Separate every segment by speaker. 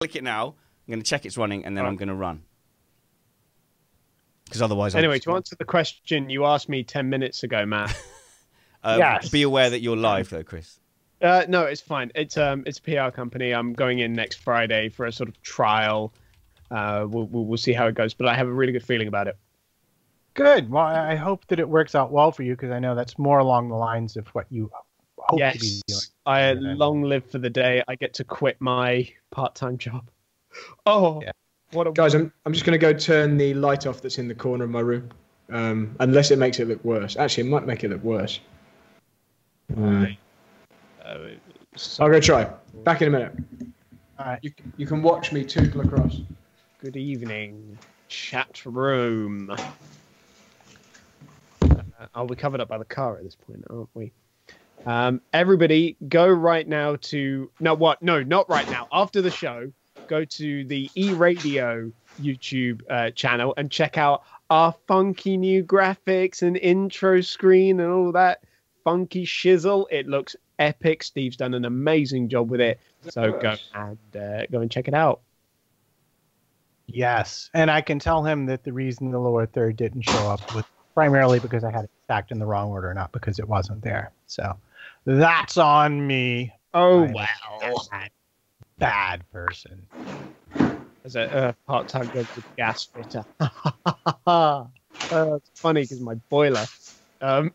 Speaker 1: click it now. I'm going to check it's running, and then I'm going to run. Because otherwise...
Speaker 2: Anyway, to answer the question you asked me 10 minutes ago, Matt.
Speaker 3: Yes.
Speaker 1: Be aware that you're live, though, Chris.
Speaker 2: No, it's fine. It's a PR company. I'm going in next Friday for a sort of trial. We'll see how it goes, but I have a really good feeling about it.
Speaker 3: Good. Well, I hope that it works out well for you, because I know that's more along the lines of what you hope to be doing.
Speaker 2: I long live for the day I get to quit my part-time job. Oh, yeah.
Speaker 4: Guys, I'm just going to go turn the light off that's in the corner of my room, unless it makes it look worse. Actually, it might make it look worse. I'll go try. Back in a minute.
Speaker 3: All right.
Speaker 4: You can watch me tootle across.
Speaker 2: Good evening, chat room. We're covered up by the car at this point, aren't we? Everybody, go right now to... No, what? No, not right now. After the show, go to the E-Radio YouTube channel and check out our funky new graphics and intro screen and all that funky shizzle. It looks epic. Steve's done an amazing job with it. So go and check it out.
Speaker 3: Yes, and I can tell him that the reason the lower third didn't show up was primarily because I had it stacked in the wrong order, not because it wasn't there. So that's on me.
Speaker 2: Oh,
Speaker 3: I'm
Speaker 2: wow.
Speaker 3: Bad person.
Speaker 2: As a part-time job with gas fitter. It's funny because my boiler. No,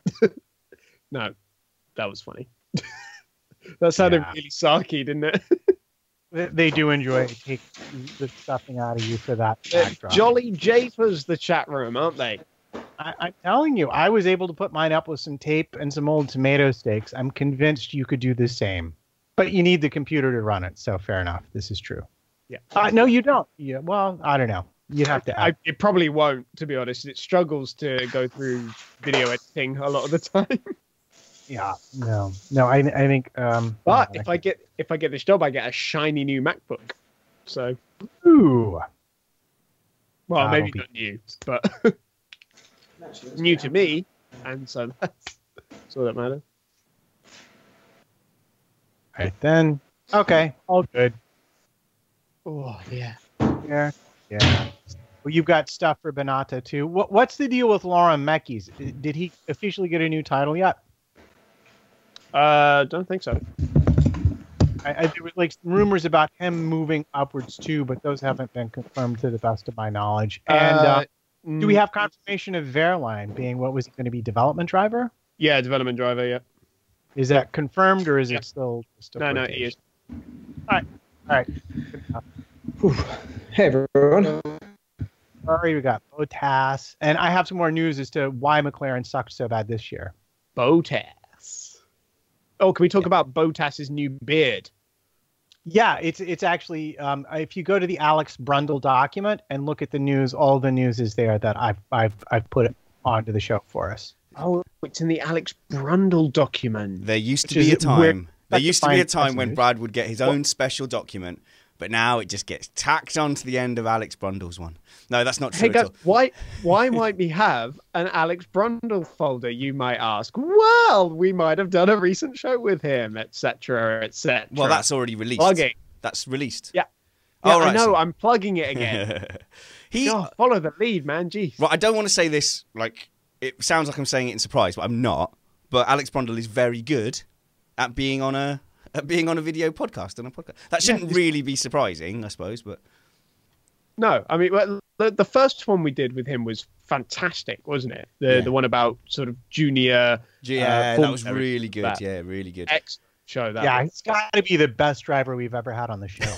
Speaker 2: that was funny. That sounded really sarky, didn't it?
Speaker 3: They do enjoy taking the stuffing out of you for that backdrop.
Speaker 2: Jolly Japers, the chat room, aren't they?
Speaker 3: I'm telling you, I was able to put mine up with some tape and some old tomato steaks. I'm convinced you could do the same. But you need the computer to run it, so fair enough. This is true.
Speaker 2: Yeah.
Speaker 3: No, you don't. Yeah, well, I don't know. You'd have to...
Speaker 2: It probably won't, to be honest. It struggles to go through video editing a lot of the time.
Speaker 3: Yeah, no, I think.
Speaker 2: But if I get this job, I get a shiny new MacBook. So,
Speaker 3: ooh.
Speaker 2: Well, maybe not new, but new to me, and so that's all that matters.
Speaker 3: Right then. Okay, all good.
Speaker 2: Oh yeah.
Speaker 3: Yeah. Well, you've got stuff for Benata too. What's the deal with Lauren Meckies? Did he officially get a new title yet?
Speaker 2: Don't think so.
Speaker 3: There were like some rumors about him moving upwards too, but those haven't been confirmed to the best of my knowledge. And do we have confirmation of Verline being what was going to be development driver?
Speaker 2: Yeah, development driver. Yeah.
Speaker 3: Is that confirmed or is it still?
Speaker 2: No, he is.
Speaker 3: All right.
Speaker 4: Hey everyone.
Speaker 3: Sorry, we got Botas, and I have some more news as to why McLaren sucked so bad this year.
Speaker 2: Botas. Oh, can we talk about Botas's new beard?
Speaker 3: Yeah, it's actually if you go to the Alex Brundle document and look at the news, all the news is there that I've put it onto the show for us.
Speaker 2: Oh, it's in the Alex Brundle document.
Speaker 1: There used to be a time. There used to be a time when Brad would get his own special document, but now it just gets tacked onto the end of Alex Brundle's one. No, that's not true
Speaker 2: hey,
Speaker 1: at all.
Speaker 2: Why might we have an Alex Brundle folder, you might ask? Well, we might have done a recent show with him, etc., etc.
Speaker 1: Well, that's already released.
Speaker 2: Plugging.
Speaker 1: That's released.
Speaker 2: Yeah.
Speaker 1: Oh, right,
Speaker 2: I know, I'm plugging it again. Follow the lead, man. Jeez.
Speaker 1: Right, I don't want to say this, like, it sounds like I'm saying it in surprise, but I'm not. But Alex Brundle is very good at being on a video podcast, on a podcast. That shouldn't really be surprising, I suppose, but...
Speaker 2: No, I mean, the first one we did with him was fantastic, wasn't it? The one about sort of junior...
Speaker 1: Yeah, that was really good. Yeah, really good.
Speaker 2: Excellent show.
Speaker 3: He's got to be the best driver we've ever had on the show.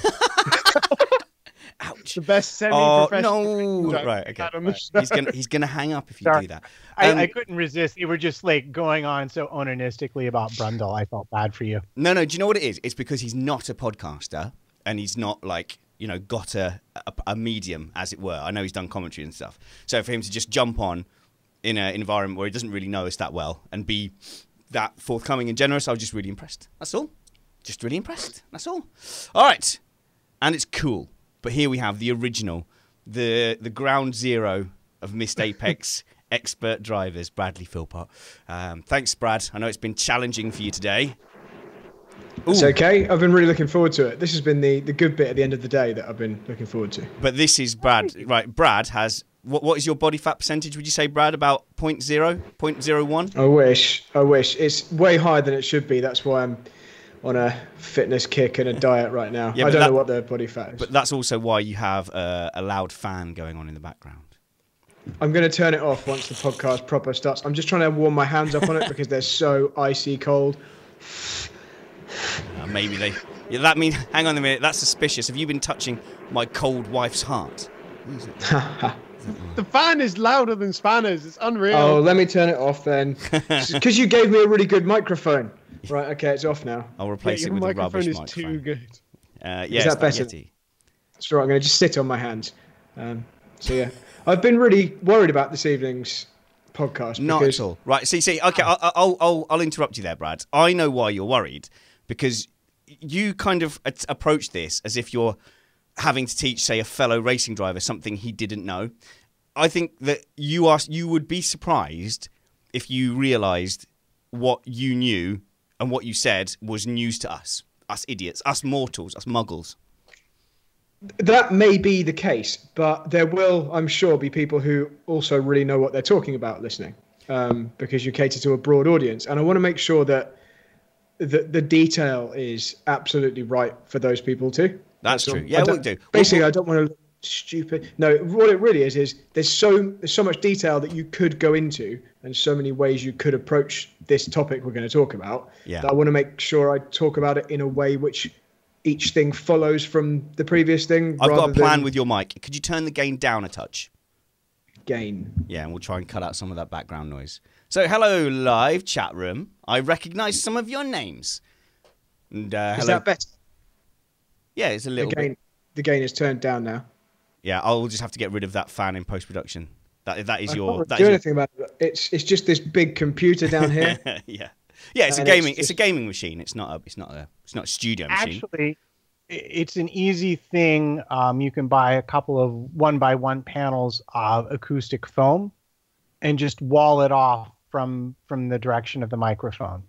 Speaker 1: Ouch.
Speaker 2: The best semi-professional.
Speaker 1: No. Right, okay. He's gonna hang up if you do that.
Speaker 3: I couldn't resist. You were just like going on so onanistically about Brundle. I felt bad for you.
Speaker 1: No. Do you know what it is? It's because he's not a podcaster and he's not like, got a medium, as it were. I know he's done commentary and stuff. So for him to just jump on in an environment where he doesn't really know us that well and be that forthcoming and generous, I was just really impressed. That's all. Just really impressed. That's all. All right. And it's cool. But here we have the original, the ground zero of Missed Apex expert drivers, Bradley Philpot. Thanks, Brad. I know it's been challenging for you today.
Speaker 4: It's
Speaker 1: Ooh.
Speaker 4: okay. I've been really looking forward to it. This has been the good bit at the end of the day that I've been looking forward to.
Speaker 1: But this is Brad. Right, Brad has... What is your body fat percentage, would you say, Brad? About 0.01?
Speaker 4: I wish. It's way higher than it should be. That's why I'm on a fitness kick and a diet right now.
Speaker 1: Yeah,
Speaker 4: I don't know what the body fat is.
Speaker 1: But that's also why you have a loud fan going on in the background.
Speaker 4: I'm going to turn it off once the podcast proper starts. I'm just trying to warm my hands up on it because they're so icy cold.
Speaker 1: Maybe they... Yeah, that means... Hang on a minute. That's suspicious. Have you been touching my cold wife's heart?
Speaker 2: The fan is louder than Spanners. It's unreal.
Speaker 4: Oh, let me turn it off then. Because you gave me a really good microphone. Right, okay, it's off now.
Speaker 1: I'll replace it with a rubbish microphone.
Speaker 2: Too good.
Speaker 1: Is that better?
Speaker 4: That's right, I'm going to just sit on my hands. So, yeah. I've been really worried about this evening's podcast.
Speaker 1: Not at all. Right, see, okay, I'll interrupt you there, Brad. I know why you're worried, because you kind of approach this as if you're having to teach, say, a fellow racing driver something he didn't know. I think that you would be surprised if you realised what you knew and what you said was news to us idiots, us mortals, us muggles.
Speaker 4: That may be the case, but there will, I'm sure, be people who also really know what they're talking about listening, because you cater to a broad audience. And I want to make sure that the detail is absolutely right for those people too.
Speaker 1: That's true. Yeah, we'll do.
Speaker 4: Basically, I don't want to look stupid. No, what it really is there's so much detail that you could go into and so many ways you could approach this topic we're going to talk about.
Speaker 1: Yeah.
Speaker 4: That I want to make sure I talk about it in a way which each thing follows from the previous thing.
Speaker 1: I've got a plan with your mic. Could you turn the gain down a touch?
Speaker 4: Gain.
Speaker 1: Yeah, and we'll try and cut out some of that background noise. So, hello, live chat room. I recognise some of your names. And,
Speaker 4: Is
Speaker 1: hello.
Speaker 4: that better?
Speaker 1: Yeah, it's a little bit.
Speaker 4: The gain is turned down now.
Speaker 1: Yeah, I'll just have to get rid of that fan in post-production. That is your...
Speaker 4: I can't do anything about it. It's just this big computer down here.
Speaker 1: Yeah. Yeah, it's a gaming machine. It's not a studio machine.
Speaker 3: Actually, it's an easy thing. You can buy a couple of 1x1 panels of acoustic foam and just wall it off from the direction of the microphone.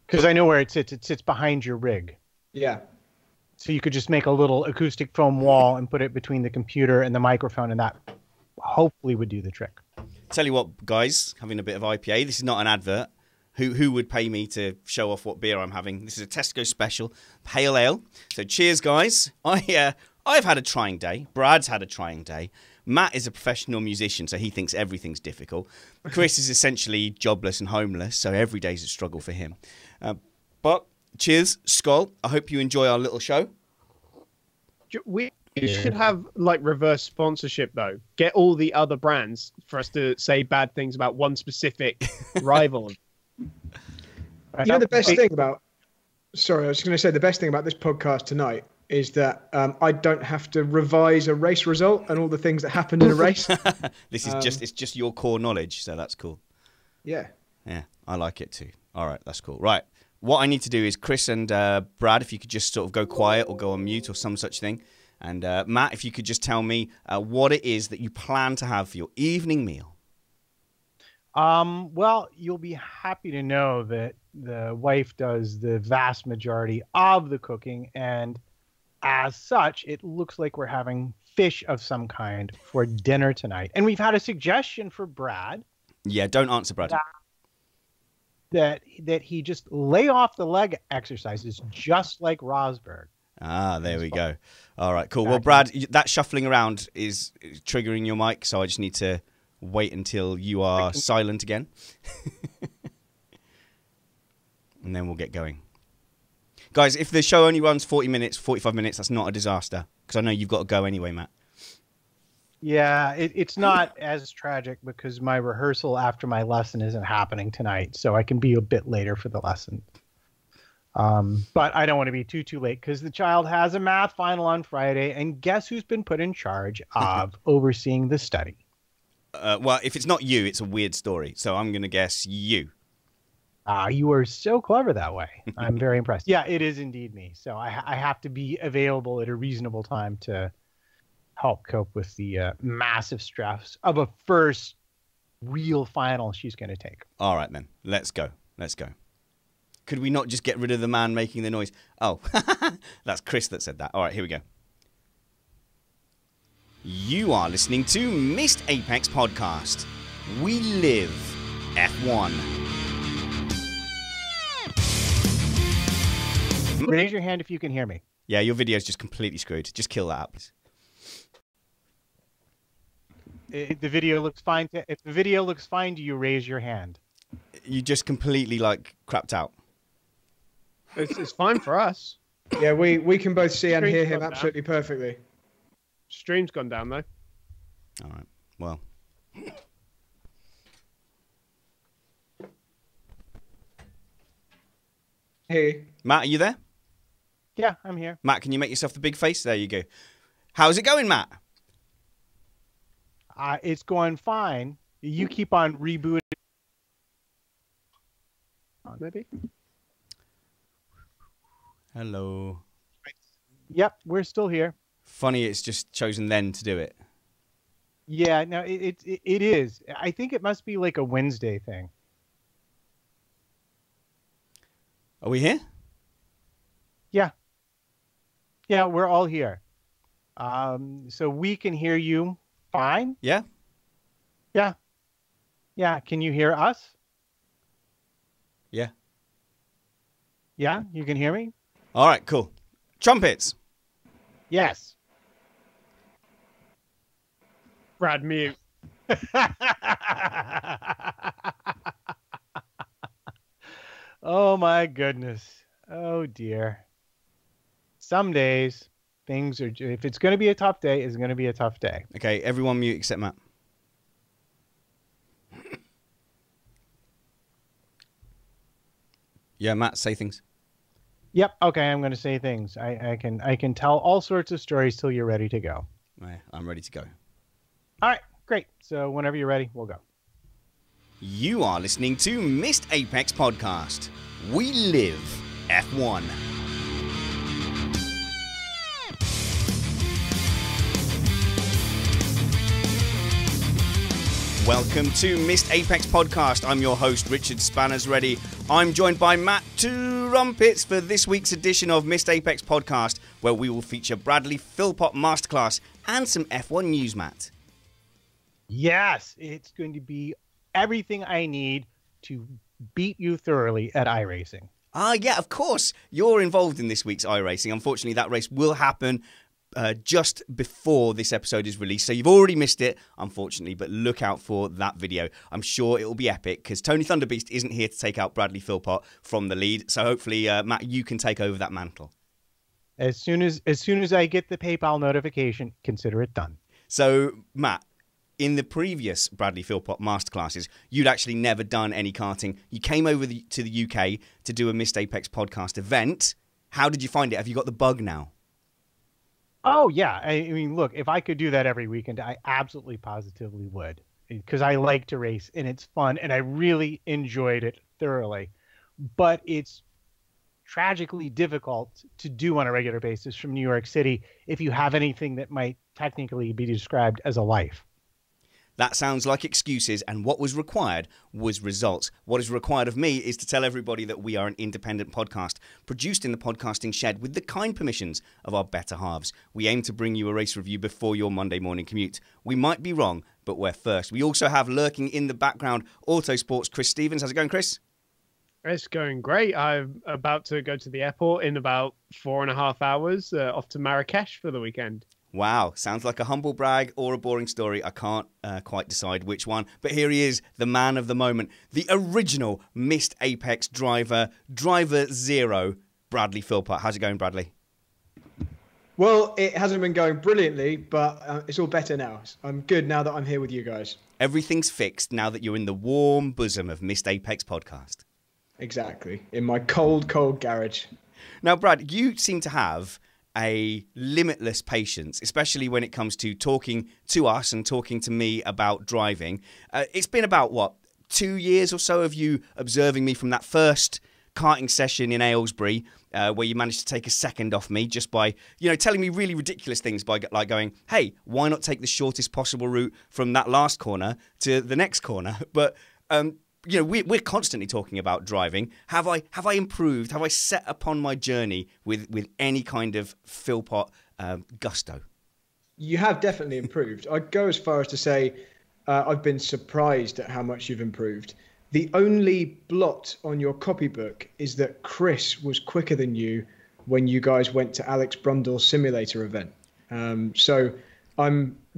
Speaker 3: Because I know where it sits. It sits behind your rig.
Speaker 4: Yeah.
Speaker 3: So you could just make a little acoustic foam wall and put it between the computer and the microphone, and that hopefully would do the trick.
Speaker 1: Tell you what, guys, having a bit of IPA. This is not an advert. Who would pay me to show off what beer I'm having? This is a Tesco special, pale ale. So cheers, guys. I've had a trying day. Brad's had a trying day. Matt is a professional musician, so he thinks everything's difficult. Chris is essentially jobless and homeless, so every day's a struggle for him. But cheers, Skull. I hope you enjoy our little show.
Speaker 2: We should have like reverse sponsorship though. Get all the other brands for us to say bad things about one specific rival.
Speaker 4: You know the best thing about... Sorry, I was just going to say the best thing about this podcast tonight is that I don't have to revise a race result and all the things that happened in a race.
Speaker 1: This is it's just your core knowledge, so that's cool.
Speaker 4: Yeah.
Speaker 1: Yeah, I like it too. All right, that's cool. Right, what I need to do is Chris and Brad, if you could just sort of go quiet or go on mute or some such thing. And Matt, if you could just tell me what it is that you plan to have for your evening meal.
Speaker 3: Well, you'll be happy to know that the wife does the vast majority of the cooking, and as such, it looks like we're having fish of some kind for dinner tonight. And we've had a suggestion for Brad.
Speaker 1: Yeah, don't answer, Brad.
Speaker 3: That he just lay off the leg exercises just like Rosberg.
Speaker 1: Ah, there we go. All right, cool. Well, Brad, that shuffling around is triggering your mic, so I just need to wait until you are silent again. And then we'll get going. Guys, if the show only runs 40 minutes, 45 minutes, that's not a disaster. Because I know you've got to go anyway, Matt.
Speaker 3: Yeah, it's not as tragic because my rehearsal after my lesson isn't happening tonight. So I can be a bit later for the lesson. But I don't want to be too late because the child has a math final on Friday. And guess who's been put in charge of overseeing the study?
Speaker 1: Well, if it's not you, it's a weird story. So I'm going to guess you.
Speaker 3: You are so clever that way. I'm very impressed. Yeah, it is indeed me. So I have to be available at a reasonable time to help cope with the massive stress of a first real final she's going to take.
Speaker 1: All right, then. Let's go. Could we not just get rid of the man making the noise? Oh, that's Chris that said that. All right, here we go. You are listening to Missed Apex Podcast. We live F1.
Speaker 3: Raise your hand if you can hear me.
Speaker 1: Yeah, your video's just completely screwed. Just kill that, please.
Speaker 3: If the video looks fine to you, raise your hand.
Speaker 1: You just completely, like, crapped out.
Speaker 2: It's fine for us.
Speaker 4: Yeah, we can both see and
Speaker 2: Stream's
Speaker 4: hear him
Speaker 2: gone
Speaker 4: absolutely perfectly.
Speaker 2: Stream's gone down, though.
Speaker 1: All right, well.
Speaker 4: Hey.
Speaker 1: Matt, are you there?
Speaker 3: Yeah, I'm here.
Speaker 1: Matt, can you make yourself the big face? There you go. How's it going, Matt?
Speaker 3: It's going fine. You keep on rebooting.
Speaker 2: Maybe.
Speaker 1: Hello.
Speaker 3: Yep, we're still here.
Speaker 1: Funny, it's just chosen then to do it.
Speaker 3: Yeah, no, it is. I think it must be like a Wednesday thing.
Speaker 1: Are we here?
Speaker 3: Yeah. Yeah, we're all here. So we can hear you fine.
Speaker 1: Yeah?
Speaker 3: Yeah. Yeah. Can you hear us?
Speaker 1: Yeah.
Speaker 3: Yeah, you can hear me?
Speaker 1: All right, cool. Trumpets.
Speaker 3: Yes.
Speaker 2: Brad, mute.
Speaker 3: Oh my goodness. Oh dear. Some days things are, if it's going to be a tough day, it's going to be a tough day.
Speaker 1: Okay, everyone mute except Matt. Yeah, Matt, say things.
Speaker 3: Yep. Okay. I'm going to say things. I can tell all sorts of stories till you're ready to go.
Speaker 1: Right, I'm ready to go.
Speaker 3: All right. Great. So whenever you're ready, we'll go.
Speaker 1: You are listening to Missed Apex Podcast. We live F1. Welcome to Missed Apex Podcast. I'm your host, Richard Spanners Ready. I'm joined by Matt Rumpets for this week's edition of Missed Apex Podcast, where we will feature Bradley Philpot masterclass and some F1 news, Matt.
Speaker 3: Yes, it's going to be everything I need to beat you thoroughly at iRacing.
Speaker 1: Yeah, of course. You're involved in this week's iRacing. Unfortunately, that race will happen just before this episode is released. So you've already missed it, unfortunately, but look out for that video. I'm sure it will be epic because Tony Thunderbeast isn't here to take out Bradley Philpot from the lead. So hopefully, Matt, you can take over that mantle.
Speaker 3: As soon as I get the PayPal notification, consider it done.
Speaker 1: So, Matt, in the previous Bradley Philpot masterclasses, you'd actually never done any karting. You came over to the UK to do a Missed Apex podcast event. How did you find it? Have you got the bug now?
Speaker 3: Oh, yeah. I mean, look, if I could do that every weekend, I absolutely positively would, because I like to race and it's fun and I really enjoyed it thoroughly. But it's tragically difficult to do on a regular basis from New York City if you have anything that might technically be described as a life.
Speaker 1: That sounds like excuses, and what was required was results. What is required of me is to tell everybody that we are an independent podcast, produced in the podcasting shed with the kind permissions of our better halves. We aim to bring you a race review before your Monday morning commute. We might be wrong, but we're first. We also have lurking in the background Autosports Chris Stevens. How's it going, Chris?
Speaker 2: It's going great. I'm about to go to the airport in about 4.5 hours, off to Marrakesh for the weekend.
Speaker 1: Wow, sounds like a humble brag or a boring story. I can't quite decide which one. But here he is, the man of the moment, the original Missed Apex driver, Driver Zero, Bradley Philpot. How's it going, Bradley?
Speaker 4: Well, it hasn't been going brilliantly, but it's all better now. I'm good now that I'm here with you guys.
Speaker 1: Everything's fixed now that you're in the warm bosom of Missed Apex Podcast.
Speaker 4: Exactly. In my cold, cold garage.
Speaker 1: Now, Brad, you seem to have a limitless patience, especially when it comes to talking to us and talking to me about driving. It's been about, 2 years or so of you observing me from that first karting session in Aylesbury, where you managed to take a second off me just by, telling me really ridiculous things by like going, hey, why not take the shortest possible route from that last corner to the next corner? But you know, we're constantly talking about driving. Have I improved? Have I set upon my journey with any kind of Philpot gusto?
Speaker 4: You have definitely improved. I'd go as far as to say I've been surprised at how much you've improved. The only blot on your copybook is that Chris was quicker than you when you guys went to Alex Brundle's simulator event.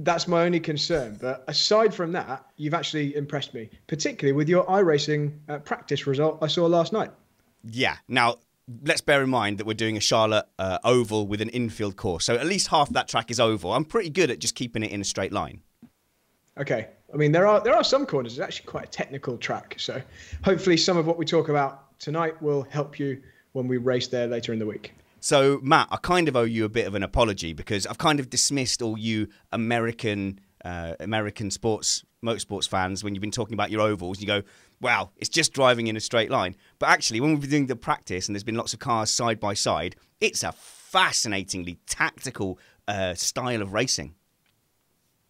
Speaker 4: That's my only concern. But aside from that, you've actually impressed me, particularly with your iRacing practice result I saw last night.
Speaker 1: Yeah. Now, let's bear in mind that we're doing a Charlotte oval with an infield course. So at least half that track is oval. I'm pretty good at just keeping it in a straight line.
Speaker 4: Okay. I mean, there are some corners. It's actually quite a technical track. So hopefully some of what we talk about tonight will help you when we race there later in the week.
Speaker 1: So, Matt, I kind of owe you a bit of an apology because I've kind of dismissed all you American motorsports fans when you've been talking about your ovals. You go, wow, it's just driving in a straight line. But actually, when we've been doing the practice and there's been lots of cars side by side, it's a fascinatingly tactical style of racing.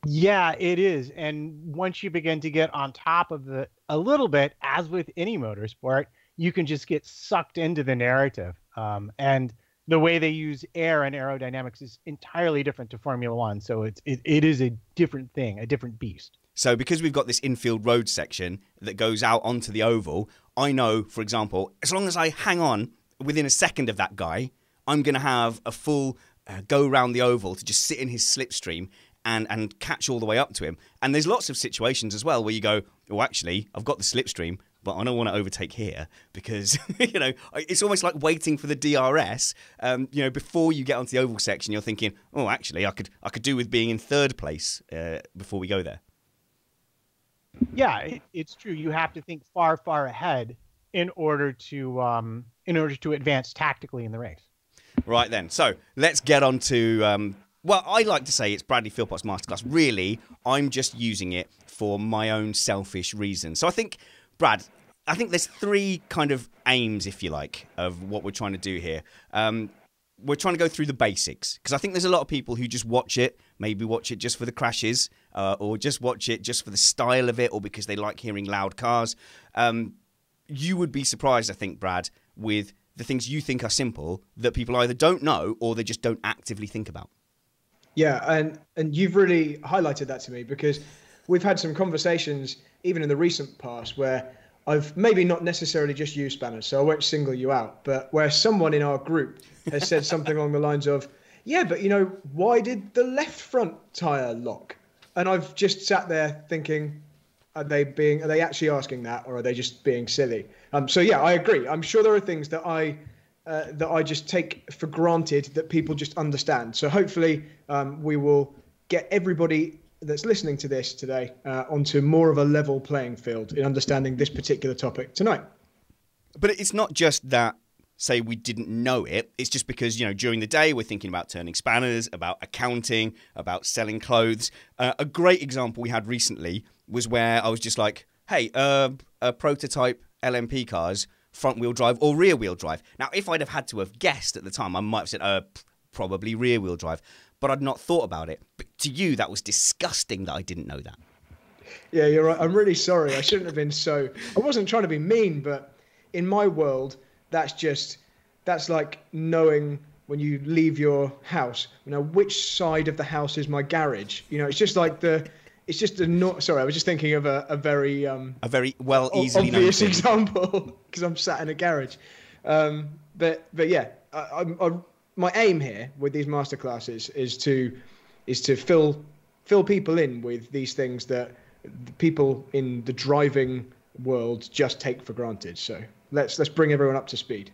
Speaker 3: Yeah, it is. And once you begin to get on top of it a little bit, as with any motorsport, you can just get sucked into the narrative. And the way they use air and aerodynamics is entirely different to Formula One. So it is a different thing, a different beast.
Speaker 1: So because we've got this infield road section that goes out onto the oval, I know, for example, as long as I hang on within a second of that guy, I'm going to have a full go around the oval to just sit in his slipstream and catch all the way up to him. And there's lots of situations as well where you go, oh, actually, I've got the slipstream, but I don't want to overtake here because, you know, it's almost like waiting for the DRS. You know, before you get onto the oval section, you're thinking, oh, actually, I could do with being in third place before we go there.
Speaker 3: Yeah, it's true. You have to think far, far ahead in order to advance tactically in the race.
Speaker 1: Right then. So let's get on to, well, I like to say it's Bradley Philpot's masterclass. Really, I'm just using it for my own selfish reasons. So I think, Brad, there's three kind of aims, if you like, of what we're trying to do here. We're trying to go through the basics because I think there's a lot of people who just watch it, maybe watch it just for the crashes or just watch it just for the style of it or because they like hearing loud cars. You would be surprised, I think, Brad, with the things you think are simple that people either don't know or they just don't actively think about.
Speaker 4: Yeah, and you've really highlighted that to me because we've had some conversations, even in the recent past, where I've maybe not necessarily just used spanners, so I won't single you out, but where someone in our group has said something along the lines of, yeah, but, you know, why did the left front tyre lock? And I've just sat there thinking, are they actually asking that, or are they just being silly? So, yeah, I agree. I'm sure there are things that I just take for granted that people just understand. So hopefully we will get everybody that's listening to this today onto more of a level playing field in understanding this particular topic tonight.
Speaker 1: But it's not just that, say, we didn't know it. It's just because, you know, during the day we're thinking about turning spanners, about accounting, about selling clothes. A great example we had recently was where I was just like, hey, a prototype LMP cars, front-wheel drive or rear-wheel drive. Now, if I'd have had to have guessed at the time, I might have said, probably rear-wheel drive. But I'd not thought about it. But to you, that was disgusting that I didn't know that.
Speaker 4: Yeah, you're right. I'm really sorry. I shouldn't have been so... I wasn't trying to be mean, but in my world, that's like knowing when you leave your house, you know, which side of the house is my garage? You know, it's just like sorry, I was just thinking of a very
Speaker 1: well easily
Speaker 4: obvious example because I'm sat in a garage. But yeah, my aim here with these masterclasses is to fill people in with these things that the people in the driving world just take for granted. So let's bring everyone up to speed.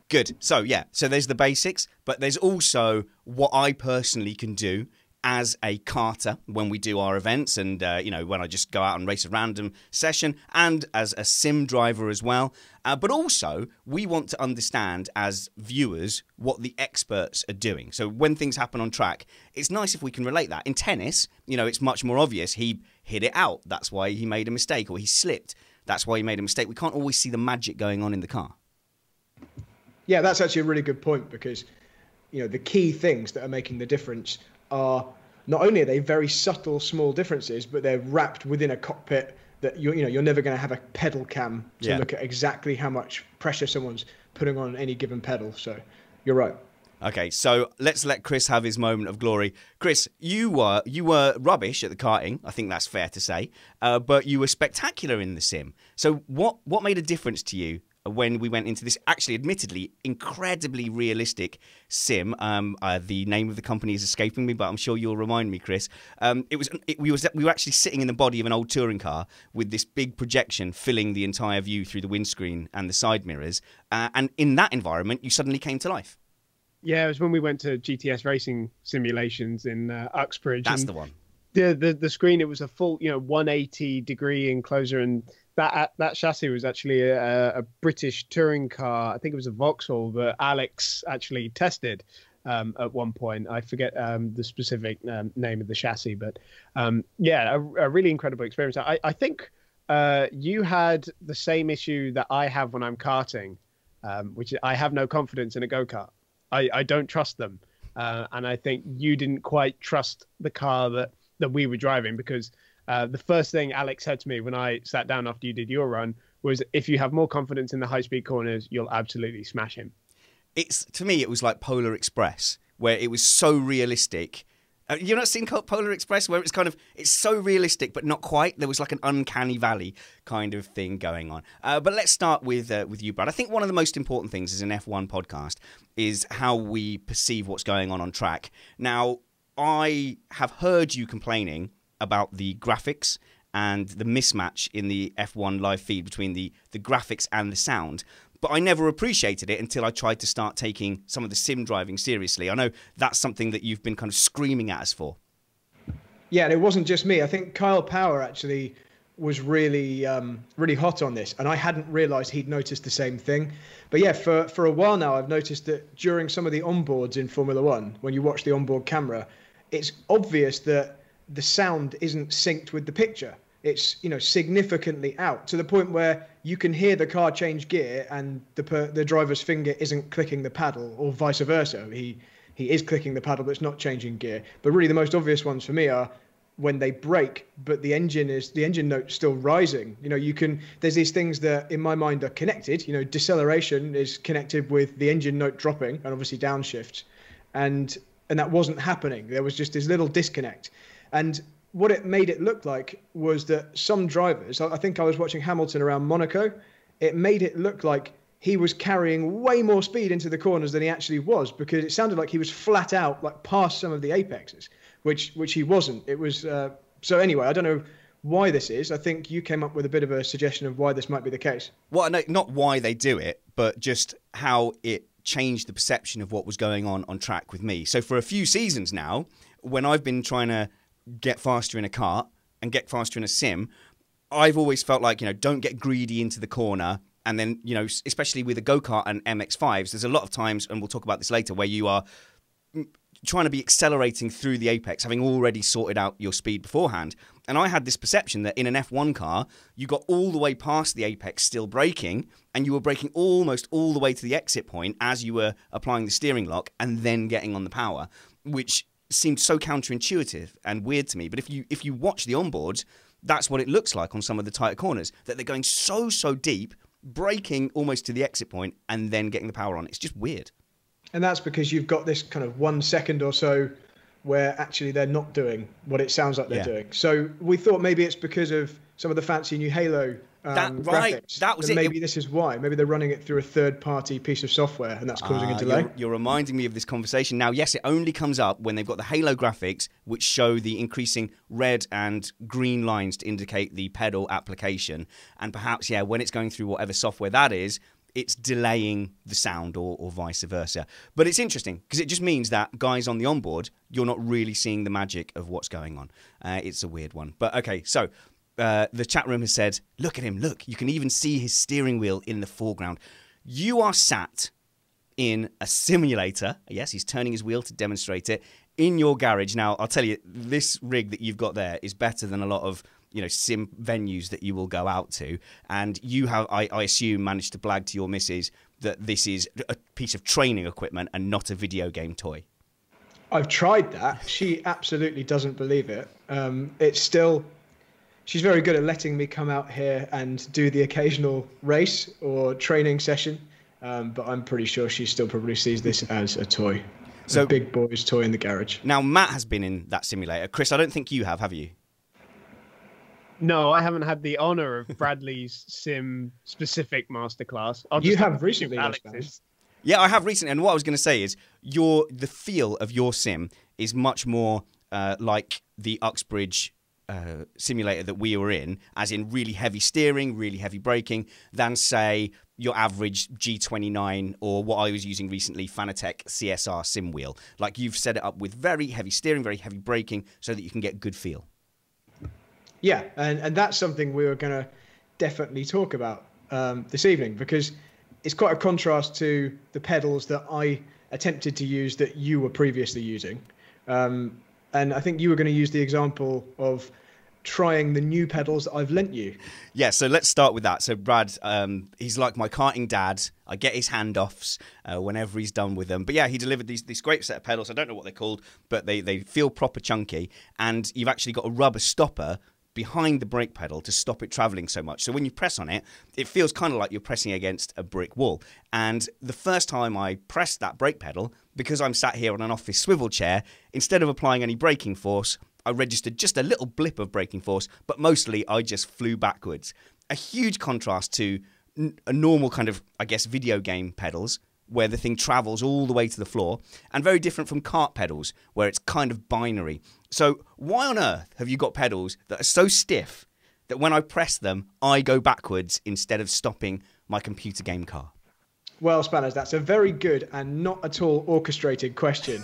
Speaker 1: Good. So yeah, so there's the basics, but there's also what I personally can do as a karter when we do our events and, you know, when I just go out and race a random session and as a sim driver as well. But also we want to understand as viewers what the experts are doing. So when things happen on track, it's nice if we can relate that. In tennis, you know, it's much more obvious. He hit it out. That's why he made a mistake, or he slipped. That's why he made a mistake. We can't always see the magic going on in the car.
Speaker 4: Yeah, that's actually a really good point because, you know, the key things that are making the difference are not only are they very subtle, small differences, but they're wrapped within a cockpit that you're never going to have a pedal cam to
Speaker 1: Yeah.
Speaker 4: look at exactly how much pressure someone's putting on any given pedal. So you're right.
Speaker 1: Okay, so let's let Chris have his moment of glory. Chris, you were rubbish at the karting. I think that's fair to say, but you were spectacular in the sim. So what made a difference to you when we went into this, actually, admittedly, incredibly realistic sim? The name of the company is escaping me, but I'm sure you'll remind me, Chris. We were actually sitting in the body of an old touring car with this big projection filling the entire view through the windscreen and the side mirrors, and in that environment, you suddenly came to life.
Speaker 2: Yeah, it was when we went to GTS racing simulations in Uxbridge.
Speaker 1: That's the one.
Speaker 2: The screen, it was a full 180-degree enclosure, and that chassis was actually a British touring car. I think it was a Vauxhall that Alex actually tested at one point. I forget the specific name of the chassis, but a really incredible experience. I think you had the same issue that I have when I'm karting, which is I have no confidence in a go-kart. I don't trust them. And I think you didn't quite trust the car that we were driving, because the first thing Alex said to me when I sat down after you did your run was, if you have more confidence in the high-speed corners, you'll absolutely smash him.
Speaker 1: To me, it was like Polar Express, where it was so realistic. You've not seen Polar Express, where it's so realistic, but not quite. There was like an uncanny valley kind of thing going on. But let's start with you, Brad. I think one of the most important things as an F1 podcast is how we perceive what's going on track. Now, I have heard you complaining about the graphics and the mismatch in the F1 live feed between the graphics and the sound. But I never appreciated it until I tried to start taking some of the sim driving seriously. I know that's something that you've been kind of screaming at us for.
Speaker 4: Yeah, and it wasn't just me. I think Kyle Power actually was really hot on this, and I hadn't realised he'd noticed the same thing. But yeah, for a while now, I've noticed that during some of the onboards in Formula One, when you watch the onboard camera, it's obvious that the sound isn't synced with the picture. It's significantly out, to the point where you can hear the car change gear and the driver's finger isn't clicking the paddle, or vice versa. He is clicking the paddle but it's not changing gear. But really the most obvious ones for me are when they brake, but the engine note's still rising. There's these things that in my mind are connected. Deceleration is connected with the engine note dropping, and obviously downshift, and that wasn't happening. There was just this little disconnect. And what it made it look like was that some drivers, I think I was watching Hamilton around Monaco, it made it look like he was carrying way more speed into the corners than he actually was, because it sounded like he was flat out, like past some of the apexes, which he wasn't. It was so anyway, I don't know why this is. I think you came up with a bit of a suggestion of why this might be the case.
Speaker 1: Well, no, not why they do it, but just how it changed the perception of what was going on track with me. So for a few seasons now, when I've been trying to get faster in a kart and get faster in a sim, I've always felt like, don't get greedy into the corner. And then, especially with a go-kart and MX-5s, there's a lot of times, and we'll talk about this later, where you are trying to be accelerating through the apex, having already sorted out your speed beforehand. And I had this perception that in an F1 car, you got all the way past the apex still braking, and you were braking almost all the way to the exit point as you were applying the steering lock and then getting on the power, which seemed so counterintuitive and weird to me. But if you watch the onboards, that's what it looks like on some of the tighter corners, that they're going so deep, braking almost to the exit point and then getting the power on. It's just weird.
Speaker 4: And that's because you've got this kind of 1 second or so where actually they're not doing what it sounds like they're doing. So we thought maybe it's because of some of the fancy new Halo graphics.
Speaker 1: That was
Speaker 4: it. Maybe this is why. Maybe they're running it through a third-party piece of software, and that's causing a delay.
Speaker 1: You're reminding me of this conversation. Now, yes, it only comes up when they've got the Halo graphics, which show the increasing red and green lines to indicate the pedal application. And perhaps, when it's going through whatever software that is, it's delaying the sound or vice versa. But it's interesting because it just means that guys on the onboard, you're not really seeing the magic of what's going on. It's a weird one. But okay, so the chat room has said, look at him, look, you can even see his steering wheel in the foreground. You are sat in a simulator. Yes, he's turning his wheel to demonstrate it in your garage. Now, I'll tell you, this rig that you've got there is better than a lot of sim venues that you will go out to. And you have, I assume, managed to blag to your missus that this is a piece of training equipment and not a video game toy. I've
Speaker 4: tried that. She absolutely doesn't believe it. It's still... she's very good at letting me come out here and do the occasional race or training session. But I'm pretty sure she still probably sees this as a toy. So, a big boy's toy in the garage.
Speaker 1: Now, Matt has been in that simulator. Chris, I don't think you have you?
Speaker 2: No, I haven't had the honor of Bradley's sim-specific masterclass.
Speaker 4: You have recently, Alex's.
Speaker 1: Yeah, I have recently. And what I was going to say is the feel of your sim is much more like the Uxbridge simulator that we were in, as in really heavy steering, really heavy braking, than, say, your average G29 or what I was using recently, Fanatec CSR sim wheel. Like, you've set it up with very heavy steering, very heavy braking, so that you can get good feel.
Speaker 4: Yeah, and that's something we were going to definitely talk about this evening, because it's quite a contrast to the pedals that I attempted to use that you were previously using. And I think you were going to use the example of trying the new pedals that I've lent you.
Speaker 1: Yeah, so let's start with that. So Brad, he's like my karting dad. I get his handoffs whenever he's done with them. But yeah, he delivered these great set of pedals. I don't know what they're called, but they feel proper chunky. And you've actually got a rubber stopper behind the brake pedal to stop it traveling so much. So when you press on it, it feels kind of like you're pressing against a brick wall. And the first time I pressed that brake pedal, because I'm sat here on an office swivel chair, instead of applying any braking force, I registered just a little blip of braking force, but mostly I just flew backwards. A huge contrast to a normal kind of, I guess, video game pedals, where the thing travels all the way to the floor, and very different from kart pedals, where it's kind of binary. So why on earth have you got pedals that are so stiff that when I press them, I go backwards instead of stopping my computer game car?
Speaker 4: Well, Spanners, that's a very good and not at all orchestrated question.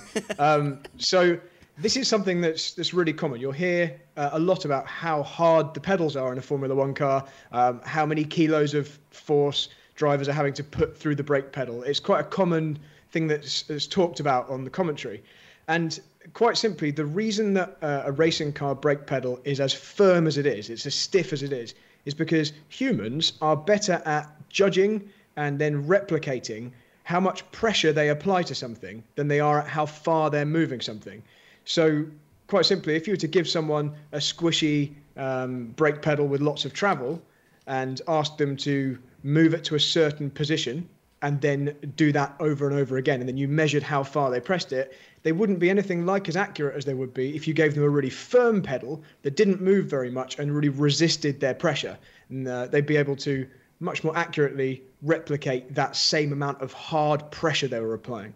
Speaker 4: So this is something that's really common. You'll hear a lot about how hard the pedals are in a Formula One car, how many kilos of force drivers are having to put through the brake pedal. It's quite a common thing that's talked about on the commentary. And quite simply, the reason that a racing car brake pedal is as firm as it is, it's as stiff as it is because humans are better at judging and then replicating how much pressure they apply to something than they are at how far they're moving something. So quite simply, if you were to give someone a squishy brake pedal with lots of travel and ask them to move it to a certain position and then do that over and over again, and then you measured how far they pressed it, they wouldn't be anything like as accurate as they would be if you gave them a really firm pedal that didn't move very much and really resisted their pressure. And they'd be able to much more accurately replicate that same amount of hard pressure they were applying.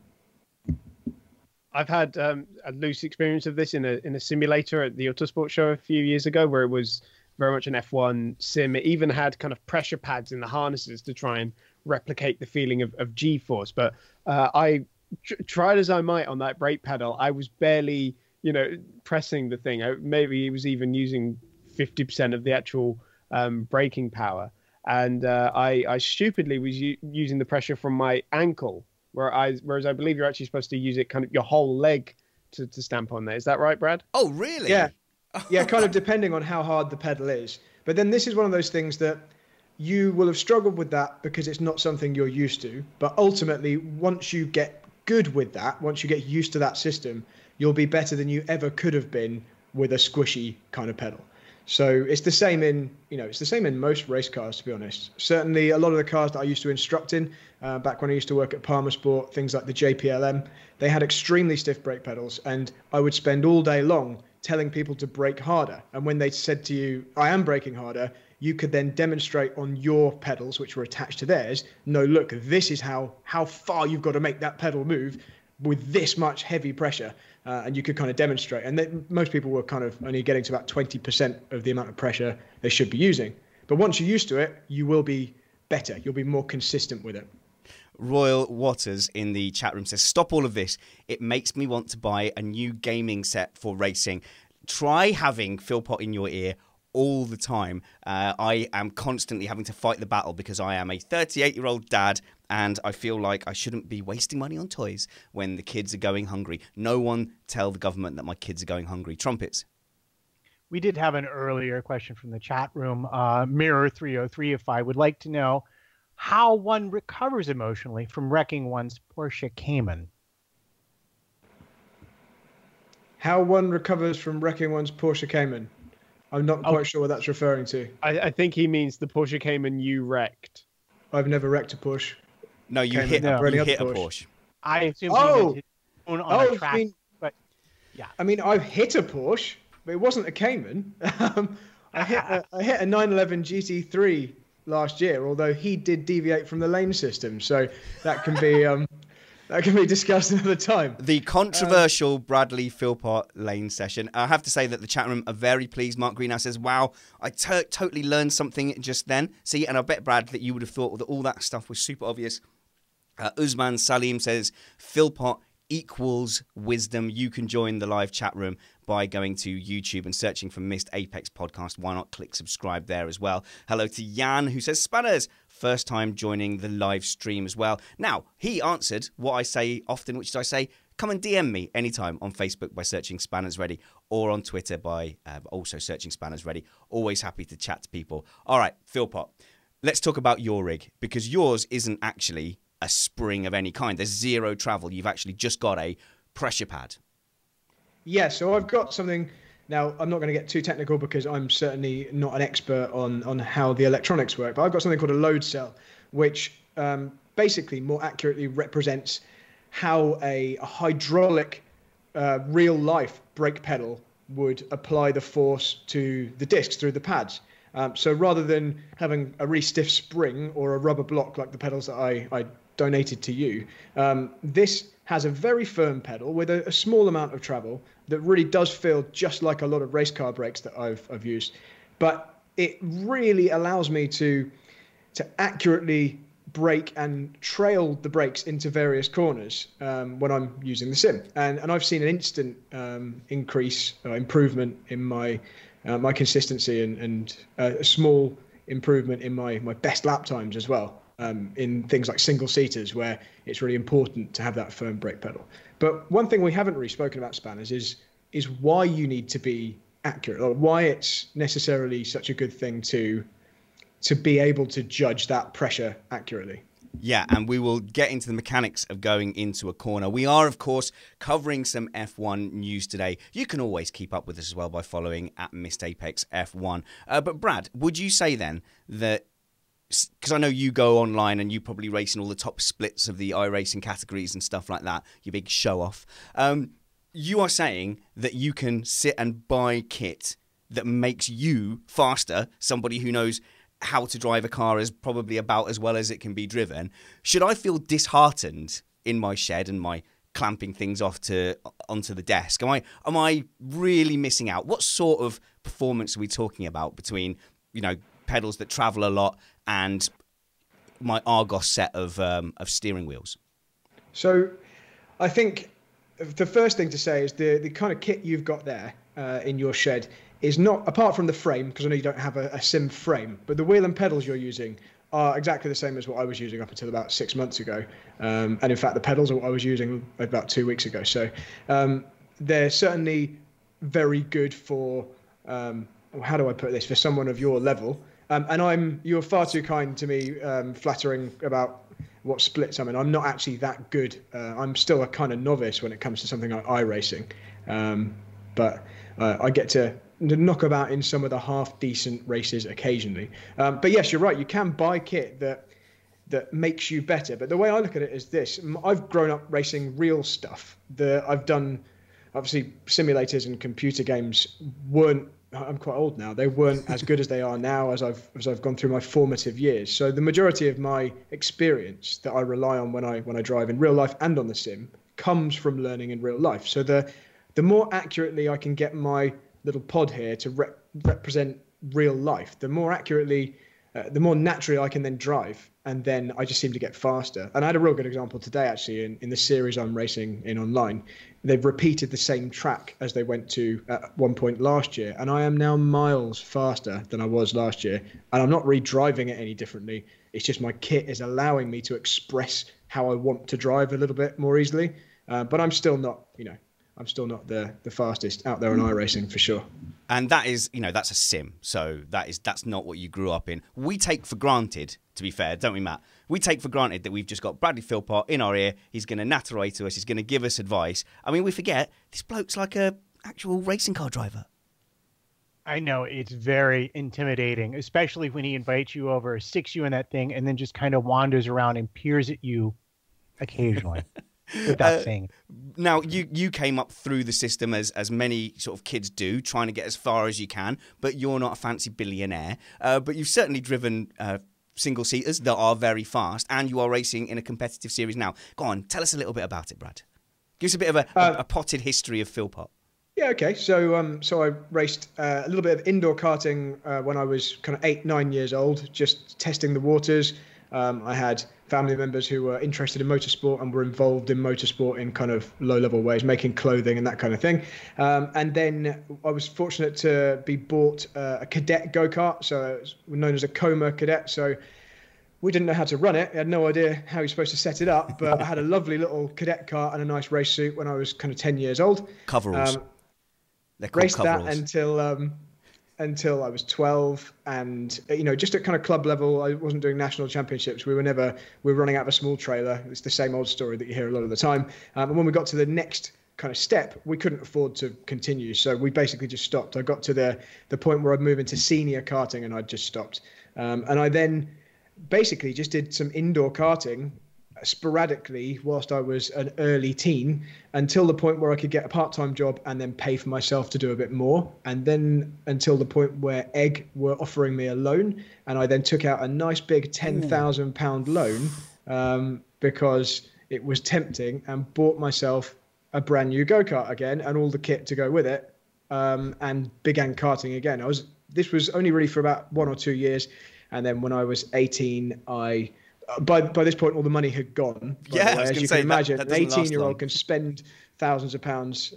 Speaker 2: I've had a loose experience of this in a simulator at the Autosport show a few years ago, where it was very much an F1 sim. It even had kind of pressure pads in the harnesses to try and replicate the feeling of G-force. But I tried as I might on that brake pedal, I was barely, pressing the thing. Maybe it was even using 50% of the actual braking power. And I stupidly was using the pressure from my ankle, whereas I believe you're actually supposed to use it kind of your whole leg to stamp on there. Is that right, Brad?
Speaker 1: Oh, really?
Speaker 4: Yeah. Yeah, kind of depending on how hard the pedal is. But then this is one of those things that you will have struggled with that because it's not something you're used to. But ultimately, once you get good with that, once you get used to that system, you'll be better than you ever could have been with a squishy kind of pedal. So it's the same in, it's the same in most race cars, to be honest. Certainly a lot of the cars that I used to instruct in, back when I used to work at Palmer Sport, things like the JPLM, they had extremely stiff brake pedals, and I would spend all day long telling people to brake harder. And when they said to you, I am braking harder, you could then demonstrate on your pedals, which were attached to theirs, no, look, this is how far you've got to make that pedal move with this much heavy pressure. And you could kind of demonstrate. And most people were kind of only getting to about 20% of the amount of pressure they should be using. But once you're used to it, you will be better. You'll be more consistent with it.
Speaker 1: Royal Waters in the chat room says, stop all of this. It makes me want to buy a new gaming set for racing. Try having Philpot in your ear all the time. I am constantly having to fight the battle because I am a 38-year-old dad and I feel like I shouldn't be wasting money on toys when the kids are going hungry. No one tell the government that my kids are going hungry. Trumpets.
Speaker 3: We did have an earlier question from the chat room. Mirror 303 would like to know how one recovers emotionally from wrecking one's Porsche Cayman.
Speaker 4: How one recovers from wrecking one's Porsche Cayman. I'm not quite sure what that's referring to.
Speaker 2: I think he means the Porsche Cayman you wrecked.
Speaker 4: I've never wrecked a Porsche.
Speaker 1: No, you
Speaker 4: Cayman,
Speaker 1: hit
Speaker 4: or any
Speaker 1: a
Speaker 4: other
Speaker 1: Porsche.
Speaker 3: I assume
Speaker 4: Oh!
Speaker 3: he meant his own on a
Speaker 4: Oh,
Speaker 3: track.
Speaker 4: I mean,
Speaker 3: But yeah.
Speaker 4: I mean, I've hit a Porsche, but it wasn't a Cayman. I hit a 911 GT3 last year, although he did deviate from the lane system, so that can be discussed another time.
Speaker 1: The controversial Bradley Philpot lane session. I have to say that the chat room are very pleased. Mark Greenhouse says, wow, I totally learned something just then. See, and I bet, Brad, that you would have thought that all that stuff was super obvious. Usman Salim says, Philpot equals wisdom. You can join the live chat room by going to YouTube and searching for Missed Apex Podcast. Why not click subscribe there as well? Hello to Jan, who says, Spanners, first time joining the live stream as well. Now, he answered what I say often, which is I say, come and DM me anytime on Facebook by searching Spanners Ready, or on Twitter by also searching Spanners Ready. Always happy to chat to people. All right, Philpot, let's talk about your rig, because yours isn't actually a spring of any kind. There's zero travel. You've actually just got a pressure pad.
Speaker 4: Yeah, so I've got something. Now, I'm not going to get too technical because I'm certainly not an expert on how the electronics work, but I've got something called a load cell, which basically more accurately represents how a hydraulic real-life brake pedal would apply the force to the discs through the pads. So rather than having a really stiff spring or a rubber block like the pedals that I donated to you, this has a very firm pedal with a small amount of travel that really does feel just like a lot of race car brakes that I've used. But it really allows me to accurately brake and trail the brakes into various corners when I'm using the sim. And I've seen an instant increase or improvement in my consistency and a small improvement in my best lap times as well, in things like single seaters where it's really important to have that firm brake pedal. But one thing we haven't really spoken about, Spanners, is why you need to be accurate, or why it's necessarily such a good thing to be able to judge that pressure accurately.
Speaker 1: Yeah, and we will get into the mechanics of going into a corner. We are, of course, covering some F1 news today. You can always keep up with us as well by following at Missed Apex F1. But Brad, would you say then that, because I know you go online and you probably race in all the top splits of the iRacing categories and stuff like that, you big show off, you are saying that you can sit and buy kit that makes you faster, somebody who knows how to drive a car is probably about as well as it can be driven. Should I feel disheartened in my shed and my clamping things onto the desk? Am I really missing out? What sort of performance are we talking about between, pedals that travel a lot and my Argos set of steering wheels?
Speaker 4: So I think the first thing to say is the kind of kit you've got there in your shed is not, apart from the frame, because I know you don't have a sim frame, but the wheel and pedals you're using are exactly the same as what I was using up until about 6 months ago. And in fact, the pedals are what I was using about 2 weeks ago. So they're certainly very good for, how do I put this, for someone of your level. And you're far too kind to me, flattering about what splits I'm in. I'm not actually that good. I'm still a kind of novice when it comes to something like iRacing. But I get to knock about in some of the half-decent races occasionally. But yes, you're right. You can buy kit that makes you better. But the way I look at it is this. I've grown up racing real stuff. I've done, obviously, simulators and computer games weren't, I'm quite old now, they weren't as good as they are now as I've gone through my formative years. So the majority of my experience that I rely on when I drive in real life and on the sim comes from learning in real life. So the more accurately I can get my little pod here to represent real life, the more accurately, the more naturally I can then drive, and then I just seem to get faster. And I had a real good example today, actually, in the series I'm racing in online. They've repeated the same track as they went to at one point last year, and I am now miles faster than I was last year, and I'm not re-driving it any differently. It's just my kit is allowing me to express how I want to drive a little bit more easily, but I'm still not, I'm still not the fastest out there on iRacing for sure.
Speaker 1: And that is, that's a sim. So that's not what you grew up in. We take for granted, to be fair, don't we, Matt? We take for granted that we've just got Bradley Philpot in our ear. He's going to natter away to us. He's going to give us advice. I mean, we forget this bloke's like a actual racing car driver.
Speaker 3: I know it's very intimidating, especially when he invites you over, sticks you in that thing, and then just kind of wanders around and peers at you occasionally without saying.
Speaker 1: Now, you came up through the system as many sort of kids do, trying to get as far as you can, but you're not a fancy billionaire. But you've certainly driven single-seaters that are very fast, and you are racing in a competitive series now. Go on, tell us a little bit about it, Brad. Give us a bit of a potted history of Philpot.
Speaker 4: Yeah, okay. So I raced a little bit of indoor karting when I was kind of 8-9 years old, just testing the waters. I had family members who were interested in motorsport and were involved in motorsport in kind of low-level ways, making clothing and that kind of thing. And then I was fortunate to be bought a cadet go-kart, so it was known as a Coma cadet. So we didn't know how to run it. I had no idea how you're supposed to set it up, but I had a lovely little cadet kart and a nice race suit when I was kind of 10 years old.
Speaker 1: Coveralls.
Speaker 4: Raced that until I was 12, and just at kind of club level, I wasn't doing national championships. We were running out of a small trailer. It's the same old story that you hear a lot of the time. And when we got to the next kind of step, we couldn't afford to continue, so we basically just stopped. I got to the point where I'd move into senior karting, and I just stopped. And I then basically just did some indoor karting sporadically whilst I was an early teen, until the point where I could get a part-time job and then pay for myself to do a bit more, and then until the point where Egg were offering me a loan, and I then took out a nice big £10,000 loan because it was tempting, and bought myself a brand new go-kart again and all the kit to go with it, and began karting again. This was only really for about 1 or 2 years, and then when I was 18, By this point, all the money had gone.
Speaker 1: Yeah,
Speaker 4: as you can imagine, an 18-year-old can spend thousands of pounds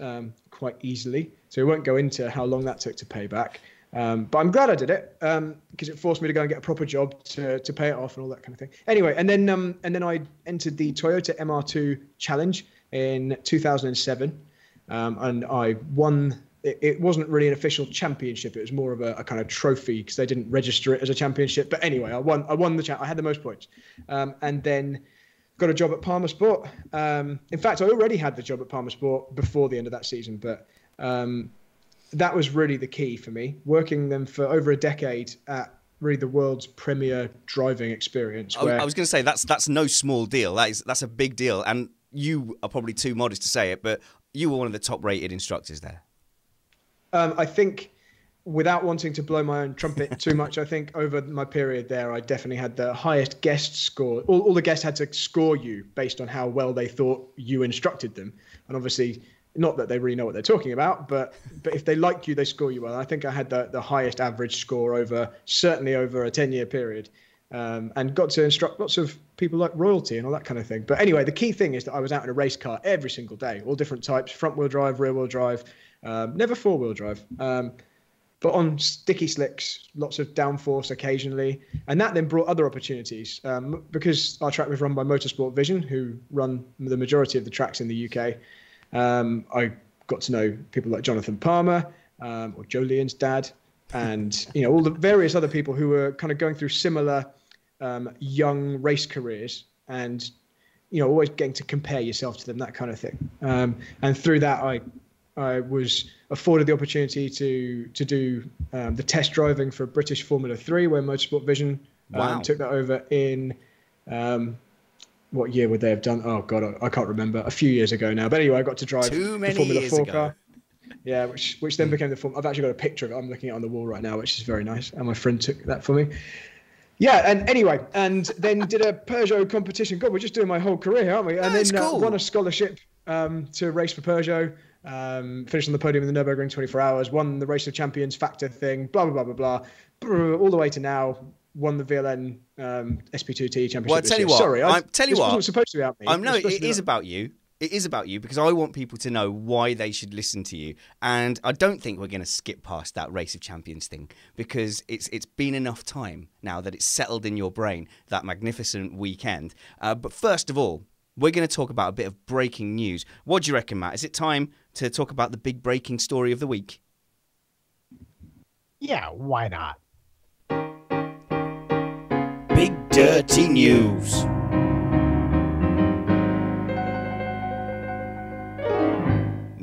Speaker 4: quite easily. So we won't go into how long that took to pay back. But I'm glad I did it because it forced me to go and get a proper job to pay it off and all that kind of thing. Anyway, and then I entered the Toyota MR2 Challenge in 2007, and I won. It wasn't really an official championship. It was more of a kind of trophy because they didn't register it as a championship. But anyway, I won I had the most points. And then got a job at Palmer Sport. In fact, I already had the job at Palmer Sport before the end of that season. But that was really the key for me, working them for over a decade at really the world's premier driving experience.
Speaker 1: I was going to say, that's no small deal. That's a big deal. And you are probably too modest to say it, but you were one of the top-rated instructors there.
Speaker 4: I think, without wanting to blow my own trumpet too much, I think over my period there, I definitely had the highest guest score. All the guests had to score you based on how well they thought you instructed them. And obviously, not that they really know what they're talking about, but if they like you, they score you well. And I think I had the highest average score certainly over a 10-year period, and got to instruct lots of people like royalty and all that kind of thing. But anyway, the key thing is that I was out in a race car every single day, all different types, front-wheel drive, rear-wheel drive, never four-wheel drive, but on sticky slicks, lots of downforce occasionally. And that then brought other opportunities because our track was run by Motorsport Vision, who run the majority of the tracks in the UK. I got to know people like Jonathan Palmer, or Jolene's dad, and all the various other people who were kind of going through similar young race careers, and always getting to compare yourself to them, that kind of thing. And through that, I was afforded the opportunity to do the test driving for British Formula 3, where Motorsport Vision took that over in, what year would they have done? Oh, God, I can't remember. A few years ago now. But anyway, I got to drive the Formula 4 car. Yeah, which then became the Formula. I've actually got a picture of it. I'm looking at it on the wall right now, which is very nice. And my friend took that for me. Yeah, and anyway, and then did a Peugeot competition. God, we're just doing my whole career, aren't we? And then won a scholarship to race for Peugeot. Finished on the podium in the Nürburgring 24 Hours, won the Race of Champions factor thing, blah, blah, blah, blah, blah, all the way to now, won the VLN SP2T championship.
Speaker 1: Well, tell you what,
Speaker 4: Sorry,
Speaker 1: this
Speaker 4: wasn't supposed to be about me.
Speaker 1: No, it is about you. It is about you because I want people to know why they should listen to you. And I don't think we're going to skip past that Race of Champions thing because it's been enough time now that it's settled in your brain, that magnificent weekend. But first of all, we're going to talk about a bit of breaking news. What do you reckon, Matt? Is it time to talk about the big breaking story of the week?
Speaker 3: Yeah, why not?
Speaker 1: Big dirty news.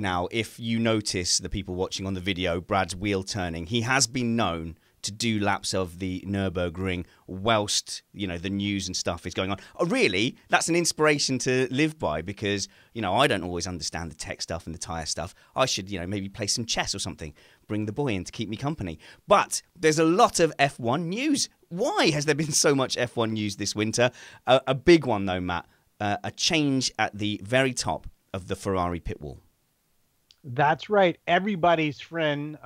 Speaker 1: now, if you notice the people watching on the video, Brad's wheel turning, he has been known to do laps of the Nürburgring whilst, the news and stuff is going on. Oh, really? That's an inspiration to live by, because, I don't always understand the tech stuff and the tyre stuff. I should, maybe play some chess or something, bring the boy in to keep me company. But there's a lot of F1 news. Why has there been so much F1 news this winter? A big one, though, Matt. A change at the very top of the Ferrari pit wall.
Speaker 3: That's right. Everybody's friend,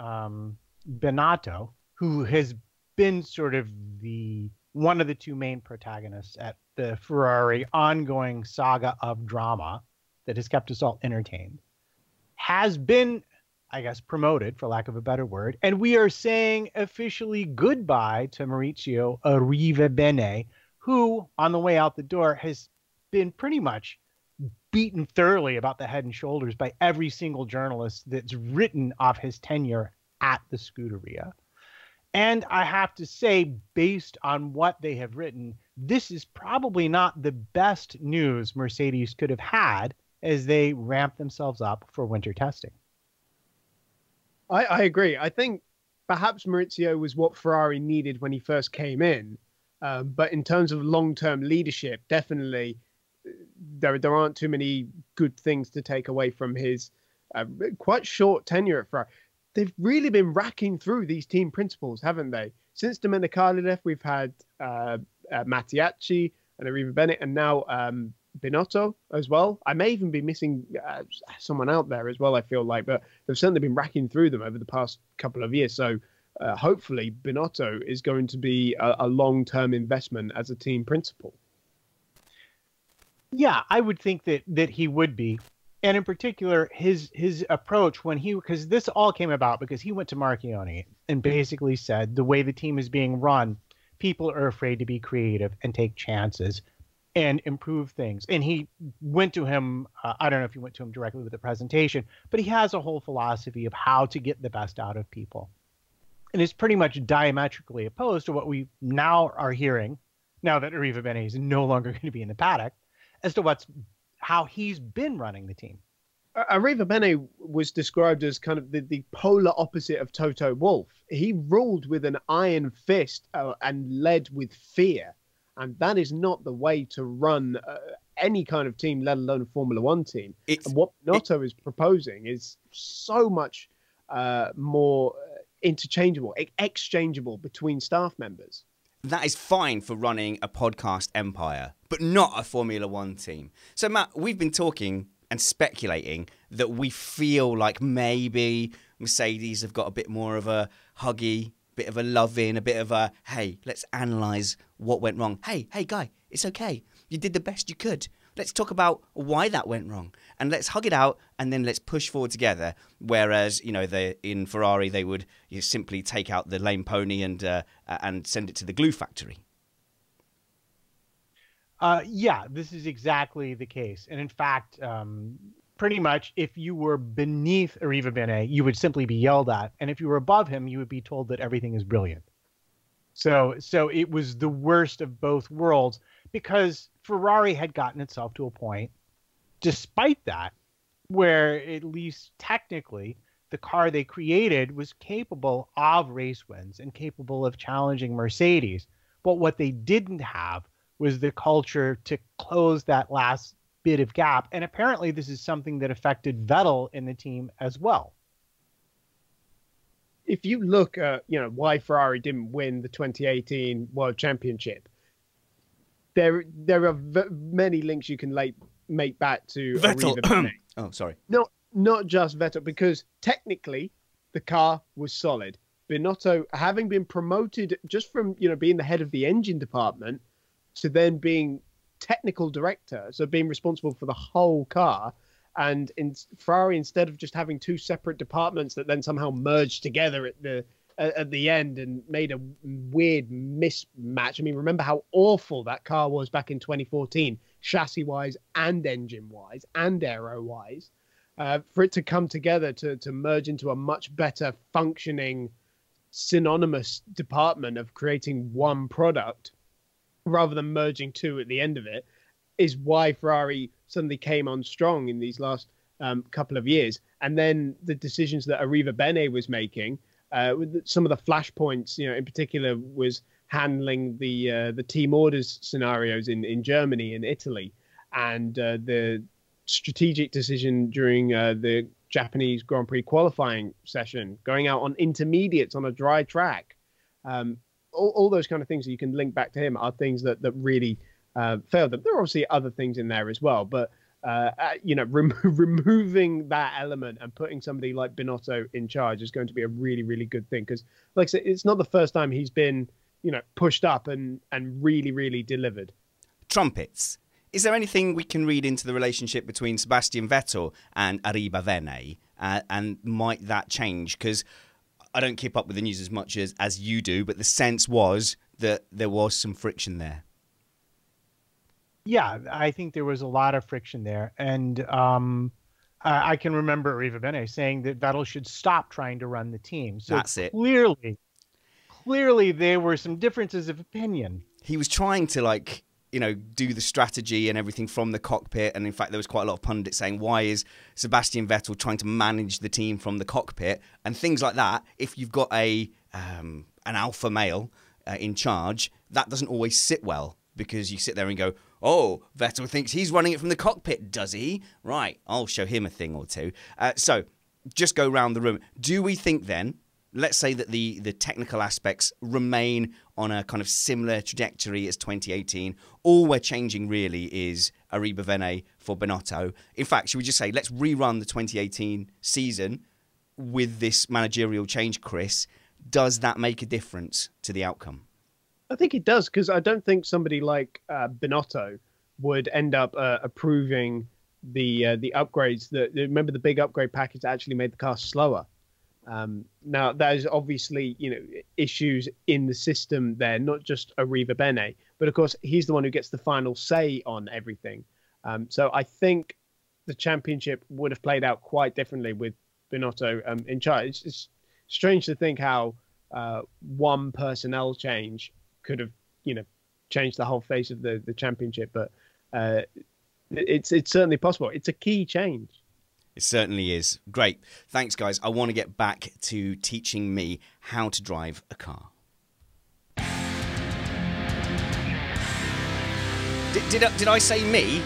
Speaker 3: Binotto, who has been sort of one of the two main protagonists at the Ferrari ongoing saga of drama that has kept us all entertained, has been, I guess, promoted, for lack of a better word. And we are saying officially goodbye to Maurizio Arrivabene, who, on the way out the door, has been pretty much beaten thoroughly about the head and shoulders by every single journalist that's written off his tenure at the Scuderia. And I have to say, based on what they have written, this is probably not the best news Mercedes could have had as they ramp themselves up for winter testing.
Speaker 2: I agree. I think perhaps Maurizio was what Ferrari needed when he first came in. But in terms of long-term leadership, definitely there aren't too many good things to take away from his quite short tenure at Ferrari. They've really been racking through these team principles, haven't they? Since Domenicali left, we've had Mattiacci and Arrivabene, and now Binotto as well. I may even be missing someone out there as well, I feel like, but they've certainly been racking through them over the past couple of years. So hopefully Binotto is going to be a long-term investment as a team principal.
Speaker 3: Yeah, I would think that he would be. And in particular, his approach because this all came about because he went to Marchione and basically said the way the team is being run, people are afraid to be creative and take chances and improve things. And he went to him, I don't know if he went to him directly with the presentation, but he has a whole philosophy of how to get the best out of people. And it's pretty much diametrically opposed to what we now are hearing, now that Arrivabene is no longer going to be in the paddock, as to how he's been running the team.
Speaker 2: Arrivabene was described as kind of the polar opposite of Toto Wolff. He ruled with an iron fist and led with fear. And that is not the way to run any kind of team, let alone a Formula One team. And what Binotto is proposing is so much more interchangeable, exchangeable between staff members.
Speaker 1: That is fine for running a podcast empire, but not a Formula One team. So, Matt, we've been talking and speculating that we feel like maybe Mercedes have got a bit more of a huggy, bit of a love-in, a bit of a, hey, let's analyse what went wrong. Hey, guy, it's okay. You did the best you could. Let's talk about why that went wrong. And let's hug it out and then let's push forward together. Whereas, in Ferrari, they would simply take out the lame pony and send it to the glue factory.
Speaker 3: Yeah, this is exactly the case. And in fact, pretty much if you were beneath Arrivabene, you would simply be yelled at. And if you were above him, you would be told that everything is brilliant. So it was the worst of both worlds, because Ferrari had gotten itself to a point, despite that, where at least technically the car they created was capable of race wins and capable of challenging Mercedes. But what they didn't have was the culture to close that last bit of gap. And apparently this is something that affected Vettel in the team as well.
Speaker 2: If you look at, why Ferrari didn't win the 2018 World Championship, there are many links you can make back to
Speaker 1: Vettel. Oh, sorry.
Speaker 2: No, not just Vettel, because technically the car was solid. Binotto, having been promoted just from being the head of the engine department to then being technical director, so being responsible for the whole car. And in Ferrari, instead of just having two separate departments that then somehow merged together at the end and made a weird mismatch. I mean, remember how awful that car was back in 2014, chassis-wise and engine-wise and aero-wise. For it to come together to merge into a much better functioning, synonymous department of creating one product rather than merging two at the end of it, is why Ferrari suddenly came on strong in these last couple of years. And then the decisions that Arriva Bene was making, with some of the flashpoints, in particular, was handling the team orders scenarios in Germany and Italy, and the strategic decision during the Japanese Grand Prix qualifying session, going out on intermediates on a dry track. All those kind of things that you can link back to him are things that really failed them. There are obviously other things in there as well, but removing that element and putting somebody like Binotto in charge is going to be a really, really good thing. Because, like I said, it's not the first time he's been, pushed up and really, really delivered.
Speaker 1: Trumpets. Is there anything we can read into the relationship between Sebastian Vettel and Arriva Bene? And might that change? Because I don't keep up with the news as much as you do, but the sense was that there was some friction there.
Speaker 3: Yeah, I think there was a lot of friction there. And I can remember Arriva Bene saying that Vettel should stop trying to run the team. So
Speaker 1: that's it.
Speaker 3: Clearly there were some differences of opinion.
Speaker 1: He was trying to, do the strategy and everything from the cockpit. And in fact, there was quite a lot of pundits saying, why is Sebastian Vettel trying to manage the team from the cockpit? And things like that. If you've got an alpha male in charge, that doesn't always sit well, because you sit there and go, oh, Vettel thinks he's running it from the cockpit, does he? Right, I'll show him a thing or two. So just go round the room. Do we think then, let's say that the technical aspects remain on a kind of similar trajectory as 2018. All we're changing really is Arriva Bene for Binotto. In fact, should we just say, let's rerun the 2018 season with this managerial change, Chris? Does that make a difference to the outcome?
Speaker 2: I think it does, because I don't think somebody like Binotto would end up approving the upgrades. Remember, the big upgrade package actually made the car slower. Now, there's obviously issues in the system there, not just Arriva Bene, but of course he's the one who gets the final say on everything. So I think the championship would have played out quite differently with Binotto in charge. It's strange to think how one personnel change could have, changed the whole face of the championship, but it's certainly possible. It's a key change.
Speaker 1: It certainly is. Great. Thanks, guys. I want to get back to teaching me how to drive a car. Did I say me?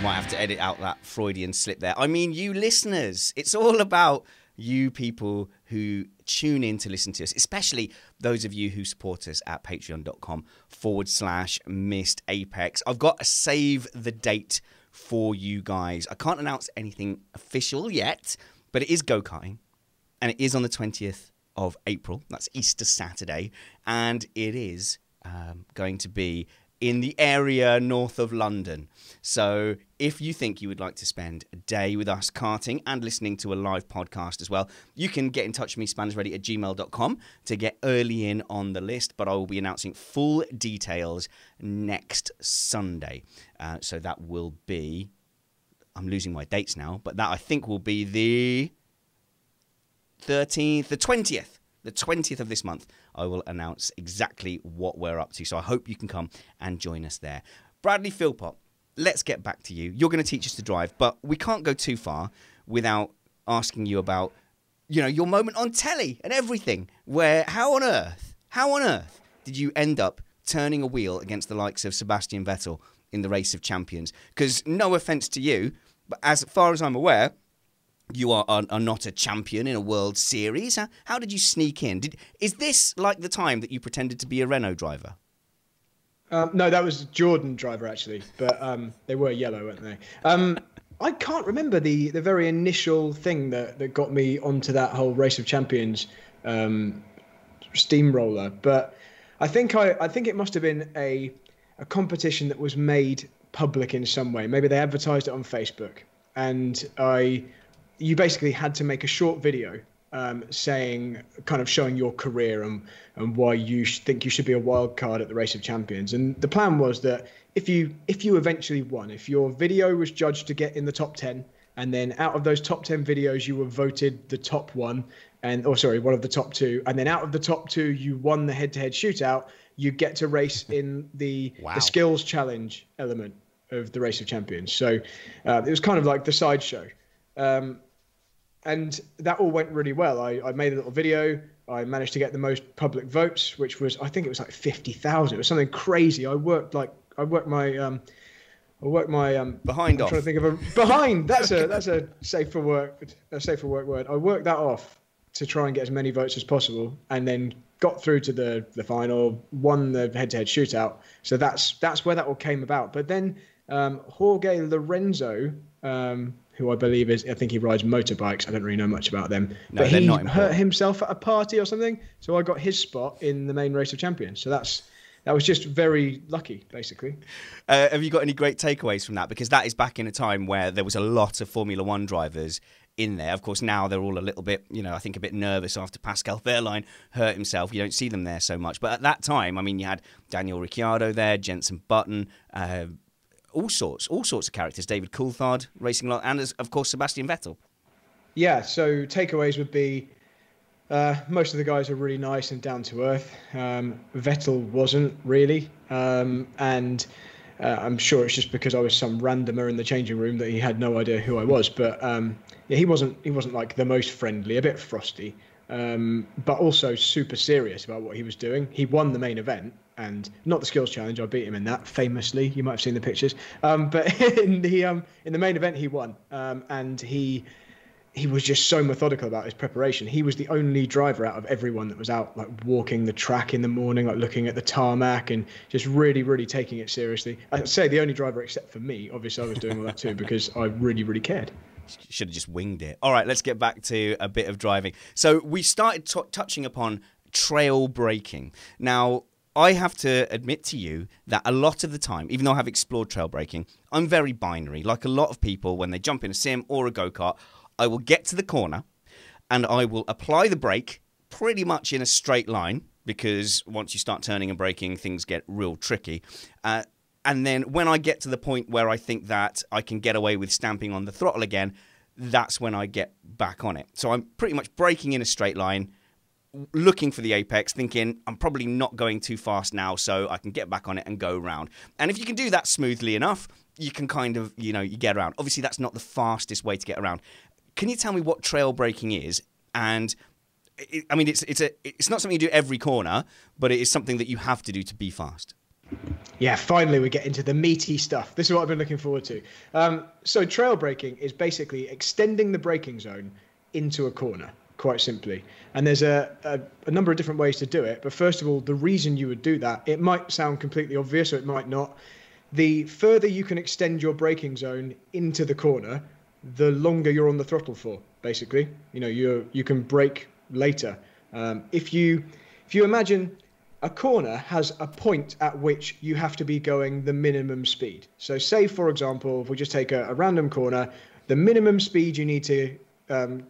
Speaker 1: Might have to edit out that Freudian slip there. I mean, you listeners. It's all about you people who tune in to listen to us, especially those of you who support us at patreon.com/Missed Apex. I've got a save the date for you guys. I can't announce anything official yet, but it is go-karting, and it is on the 20th of April. That's Easter Saturday, and it is going to be in the area north of London. So if you think you would like to spend a day with us karting and listening to a live podcast as well, you can get in touch with me, spannersready@gmail.com, to get early in on the list. But I will be announcing full details next Sunday. So that will be, I'm losing my dates now, but that I think will be the 13th, the 20th. The 20th of this month, I will announce exactly what we're up to. So I hope you can come and join us there. Bradley Philpot, let's get back to you. You're going to teach us to drive, but we can't go too far without asking you about, your moment on telly and everything. Where, how on earth did you end up turning a wheel against the likes of Sebastian Vettel in the Race of Champions? Because no offense to you, but as far as I'm aware, you are not a champion in a World Series. How did you sneak in? Is this like the time that you pretended to be a Renault driver?
Speaker 4: No, that was Jordan driver, actually. But they were yellow, weren't they? I can't remember the very initial thing that got me onto that whole Race of Champions steamroller. But I think it must have been a competition that was made public in some way. Maybe they advertised it on Facebook. And you basically had to make a short video showing your career and why you think you should be a wild card at the Race of Champions. And the plan was that if you eventually won, if your video was judged to get in the top 10, and then out of those top 10 videos you were voted the top one, one of the top two, and then out of the top two you won the head-to-head shootout, you get to race in the skills challenge element of the Race of Champions. So it was kind of like the sideshow. And that all went really well. I made a little video. I managed to get the most public votes, which was, I think it was like 50,000. It was something crazy. I worked my
Speaker 1: behind
Speaker 4: I'm
Speaker 1: off.
Speaker 4: trying to think of a behind. That's a safe for work word. I worked that off to try and get as many votes as possible, and then got through to the final, won the head-to-head shootout. So that's where that all came about. But then Jorge Lorenzo, who I believe I think he rides motorbikes. I don't really know much about them.
Speaker 1: No,
Speaker 4: but he
Speaker 1: not
Speaker 4: hurt
Speaker 1: important.
Speaker 4: himself at a party or something. So I got his spot in the main Race of Champions. So that was just very lucky, basically.
Speaker 1: Have you got any great takeaways from that? Because that is back in a time where there was a lot of Formula One drivers in there. Of course, now they're all a little bit, I think a bit nervous after Pascal Wehrlein hurt himself. You don't see them there so much. But at that time, I mean, you had Daniel Ricciardo there, Jenson Button, all sorts of characters. David Coulthard racing a lot, and of course Sebastian Vettel.
Speaker 4: Yeah, so takeaways would be most of the guys are really nice and down to earth. Vettel wasn't really, and I'm sure it's just because I was some randomer in the changing room that he had no idea who I was. But yeah, he wasn't like the most friendly, a bit frosty, but also super serious about what he was doing. He won the main event. And not the skills challenge. I beat him in that famously. You might have seen the pictures. But in the main event, he won, and he was just so methodical about his preparation. He was the only driver out of everyone that was out, like walking the track in the morning, like looking at the tarmac, and just really, really taking it seriously. I'd say the only driver except for me. Obviously, I was doing all that too because I really, really cared.
Speaker 1: Should have just winged it. All right, let's get back to a bit of driving. So we started touching upon trail braking. Now, I have to admit to you that a lot of the time, even though I have explored trail braking, I'm very binary. Like a lot of people, when they jump in a sim or a go-kart, I will get to the corner and I will apply the brake pretty much in a straight line, because once you start turning and braking, things get real tricky. And then when I get to the point where I think that I can get away with stamping on the throttle again, that's when I get back on it. So I'm pretty much braking in a straight line, looking for the apex, thinking I'm probably not going too fast now, so I can get back on it and go around. And if you can do that smoothly enough, you can kind of, you get around. Obviously, that's not the fastest way to get around. Can you tell me what trail braking is? And it's not something you do every corner, but it is something that you have to do to be fast.
Speaker 4: Yeah, finally we get into the meaty stuff. This is what I've been looking forward to. So trail braking is basically extending the braking zone into a corner, quite simply. And there's a number of different ways to do it. But first of all, the reason you would do that, it might sound completely obvious or it might not. The further you can extend your braking zone into the corner, the longer you're on the throttle for, basically. You can brake later. If you imagine a corner has a point at which you have to be going the minimum speed. So say, for example, if we just take a random corner, the minimum speed you need to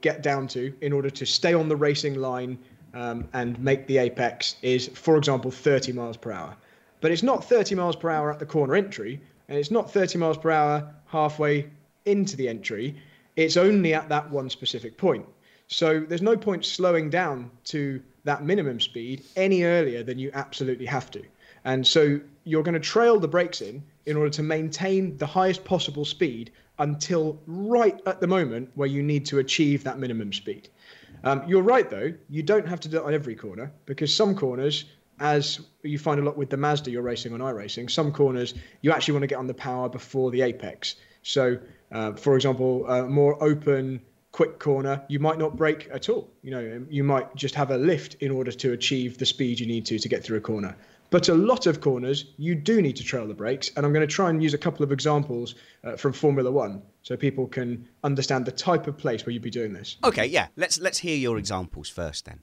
Speaker 4: get down to in order to stay on the racing line and make the apex is, for example, 30 miles per hour. But it's not 30 miles per hour at the corner entry, and it's not 30 miles per hour halfway into the entry. It's only at that one specific point. So there's no point slowing down to that minimum speed any earlier than you absolutely have to. And so you're going to trail the brakes in order to maintain the highest possible speed until right at the moment where you need to achieve that minimum speed. You're right, though. You don't have to do it on every corner, because some corners, as you find a lot with the Mazda you're racing on iRacing, some corners you actually want to get on the power before the apex. So, for example, a more open, quick corner, you might not brake at all. You might just have a lift in order to achieve the speed you need to get through a corner. But a lot of corners, you do need to trail the brakes. And I'm going to try and use a couple of examples from Formula One so people can understand the type of place where you'd be doing this.
Speaker 1: Okay, yeah. Let's hear your examples first then.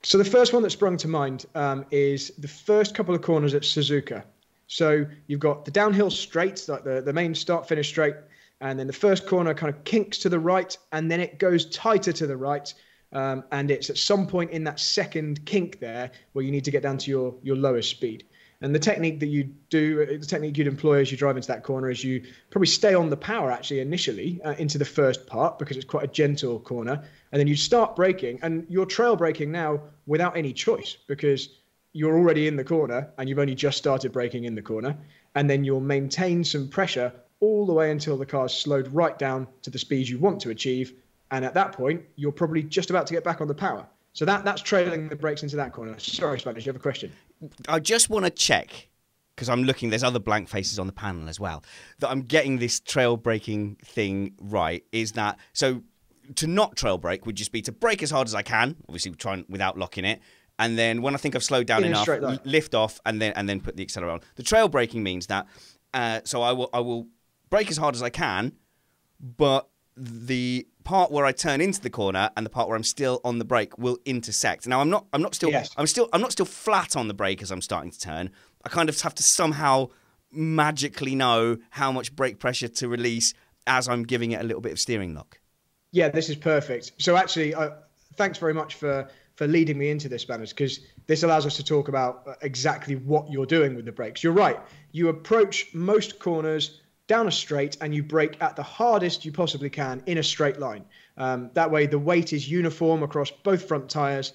Speaker 4: So the first one that sprung to mind is the first couple of corners at Suzuka. So you've got the downhill straight, like the main start-finish straight, and then the first corner kind of kinks to the right, and then it goes tighter to the right. And it's at some point in that second kink there where you need to get down to your lowest speed. And the technique that you do, the technique you'd employ as you drive into that corner is you probably stay on the power actually initially into the first part, because it's quite a gentle corner. And then you start braking, and you're trail braking now without any choice, because you're already in the corner and you've only just started braking in the corner. and then you'll maintain some pressure all the way until the car's slowed right down to the speed you want to achieve. And at that point, you're probably just about to get back on the power. So that's trailing the brakes into that corner. Sorry, Spanish, you have a question?
Speaker 1: I just want to check, because I'm looking, there's other blank faces on the panel as well, that I'm getting this trail braking thing right. Is that, so to not trail brake would just be to brake as hard as I can, obviously trying without locking it. And then when I think I've slowed down enough, lift off and then put the accelerator on. The trail braking means that, so I will brake as hard as I can, but the part where I turn into the corner and the part where I'm still on the brake will intersect. Now I'm not still flat on the brake as I'm starting to turn. I kind of have to somehow magically know how much brake pressure to release as I'm giving it a little bit of steering lock.
Speaker 4: Yeah, this is perfect. So actually, thanks very much for leading me into this, Spanners, because this allows us to talk about exactly what you're doing with the brakes. You're right. You approach most corners down a straight and you brake at the hardest you possibly can in a straight line. That way the weight is uniform across both front tyres,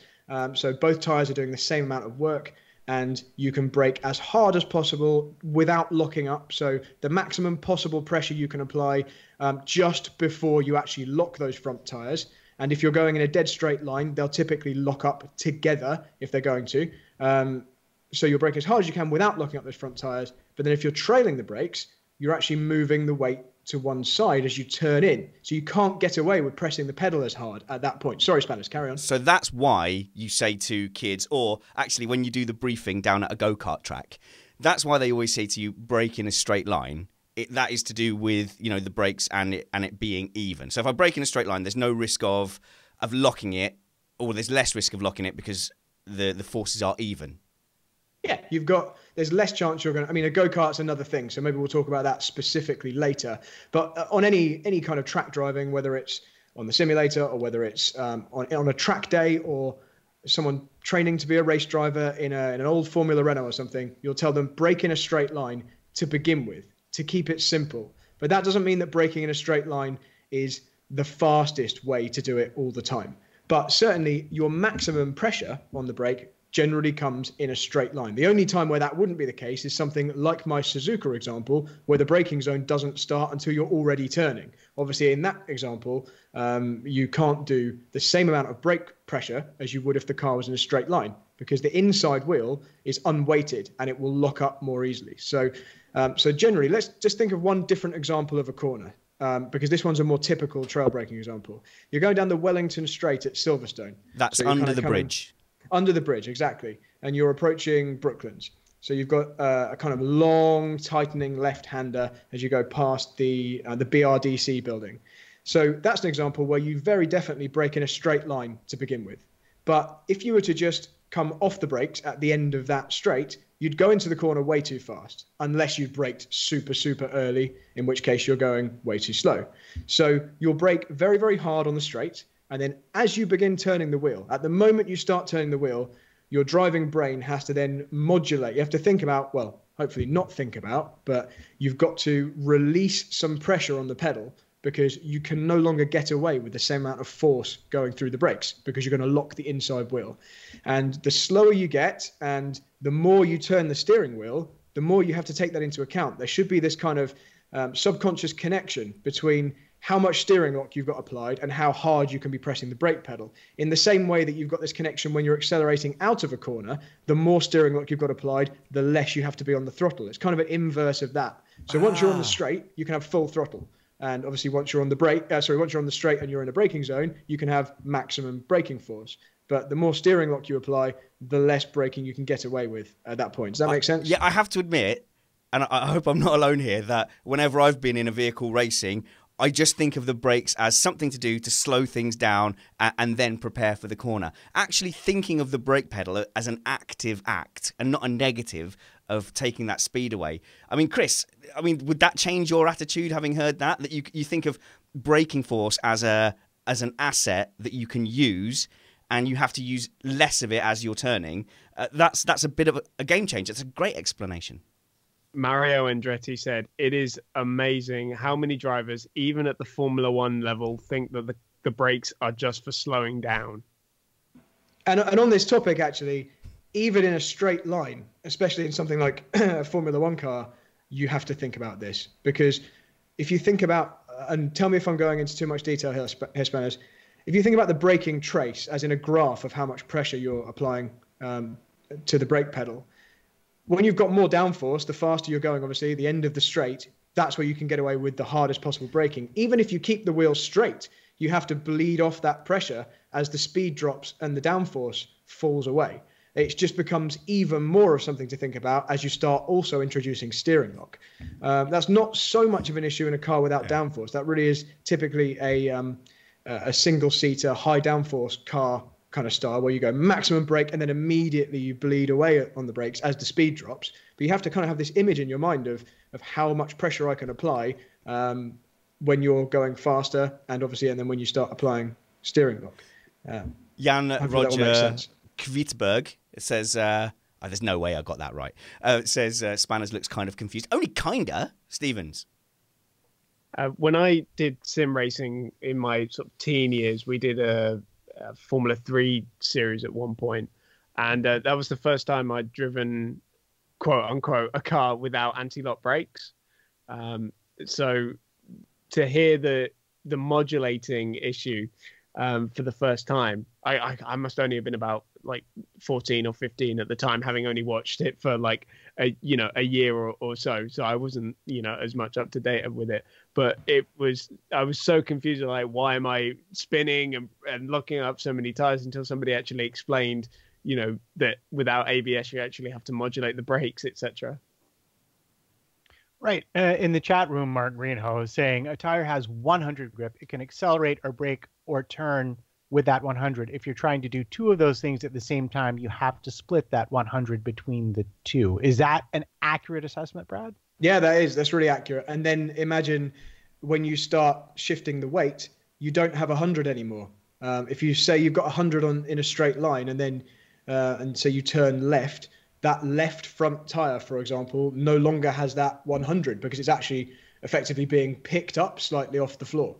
Speaker 4: so both tyres are doing the same amount of work, and you can brake as hard as possible without locking up. So the maximum possible pressure you can apply just before you actually lock those front tyres. And if you're going in a dead straight line, they'll typically lock up together if they're going to. So you'll brake as hard as you can without locking up those front tyres. But then if you're trailing the brakes, you're actually moving the weight to one side as you turn in. So you can't get away with pressing the pedal as hard at that point. Sorry, Spanish, carry on.
Speaker 1: So that's why you say to kids, or actually when you do the briefing down at a go-kart track, that's why they always say to you, brake in a straight line. That is to do with, you know, the brakes and it being even. So if I brake in a straight line, there's no risk of locking it, or there's less risk of locking it because the forces are even.
Speaker 4: Yeah, there's less chance you're going to, I mean, a go-kart's another thing, so maybe we'll talk about that specifically later. But on any kind of track driving, whether it's on the simulator or whether it's on a track day or someone training to be a race driver in an old Formula Renault or something, you'll tell them brake in a straight line to begin with, to keep it simple. But that doesn't mean that braking in a straight line is the fastest way to do it all the time. But certainly your maximum pressure on the brake generally comes in a straight line. The only time where that wouldn't be the case is something like my Suzuka example, where the braking zone doesn't start until you're already turning. Obviously, in that example, you can't do the same amount of brake pressure as you would if the car was in a straight line, because the inside wheel is unweighted and it will lock up more easily. So generally, let's just think of one different example of a corner, because this one's a more typical trail braking example. You're going down the Wellington Straight at Silverstone.
Speaker 1: That's so under the bridge.
Speaker 4: Under the bridge, exactly. And you're approaching Brooklands. So you've got a kind of long, tightening left-hander as you go past the BRDC building. So that's an example where you very definitely brake in a straight line to begin with. But if you were to just come off the brakes at the end of that straight, you'd go into the corner way too fast, unless you've braked super, super early, in which case you're going way too slow. So you'll brake very, very hard on the straight. And then as you begin turning the wheel, at the moment you start turning the wheel, your driving brain has to then modulate. You have to think about, well, hopefully not think about, but you've got to release some pressure on the pedal, because you can no longer get away with the same amount of force going through the brakes, because you're going to lock the inside wheel. And the slower you get and the more you turn the steering wheel, the more you have to take that into account. There should be this kind of subconscious connection between how much steering lock you've got applied and how hard you can be pressing the brake pedal. In the same way that you've got this connection when you're accelerating out of a corner, the more steering lock you've got applied, the less you have to be on the throttle. It's kind of an inverse of that. So once you're on the straight, you can have full throttle. And obviously once you're on the straight and you're in a braking zone, you can have maximum braking force. But the more steering lock you apply, the less braking you can get away with at that point. Does that make sense?
Speaker 1: Yeah, I have to admit, and I hope I'm not alone here, that whenever I've been in a vehicle racing, I just think of the brakes as something to do to slow things down and then prepare for the corner. Actually thinking of the brake pedal as an active act and not a negative of taking that speed away. I mean, Chris, would that change your attitude having heard that? That you think of braking force as an asset that you can use, and you have to use less of it as you're turning? That's a bit of a game changer. It's a great explanation.
Speaker 2: Mario Andretti said, it is amazing how many drivers, even at the Formula One level, think that the brakes are just for slowing down.
Speaker 4: And on this topic, actually, even in a straight line, especially in something like a Formula One car, you have to think about this, because if you think about, and tell me if I'm going into too much detail here, Spanners, if you think about the braking trace as in a graph of how much pressure you're applying to the brake pedal, when you've got more downforce, the faster you're going, obviously, the end of the straight, that's where you can get away with the hardest possible braking. Even if you keep the wheel straight, you have to bleed off that pressure as the speed drops and the downforce falls away. It just becomes even more of something to think about as you start also introducing steering lock. That's not so much of an issue in a car without downforce. That really is typically a single-seater, high downforce car kind of style, where you go maximum brake and then immediately you bleed away on the brakes as the speed drops. But you have to kind of have this image in your mind of how much pressure I can apply when you're going faster, and obviously, and then when you start applying steering lock.
Speaker 1: Jan Roger Kvitberg says, there's no way I got that right. It says Spanners looks kind of confused. Only kinda, Stevens.
Speaker 2: When I did sim racing in my sort of teen years, we did a Formula 3 series at one point, and that was the first time I'd driven, quote unquote, a car without anti-lock brakes. So to hear the modulating issue for the first time, I must only have been about like 14 or 15 at the time, having only watched it for like a year or so. So I wasn't, as much up to date with it, but I was so confused. Like, why am I spinning and locking up so many tires, until somebody actually explained, that without ABS, you actually have to modulate the brakes, etc.
Speaker 3: Right. In the chat room, Mark Greenhow is saying a tire has 100 grip. It can accelerate or brake or turn with that 100. If you're trying to do two of those things at the same time, you have to split that 100 between the two. Is that an accurate assessment, Brad?
Speaker 4: Yeah, that is. That's really accurate. And then imagine when you start shifting the weight, you don't have 100 anymore. If you say you've got 100 in a straight line, and then and so you turn left, that left front tire, for example, no longer has that 100 because it's actually effectively being picked up slightly off the floor.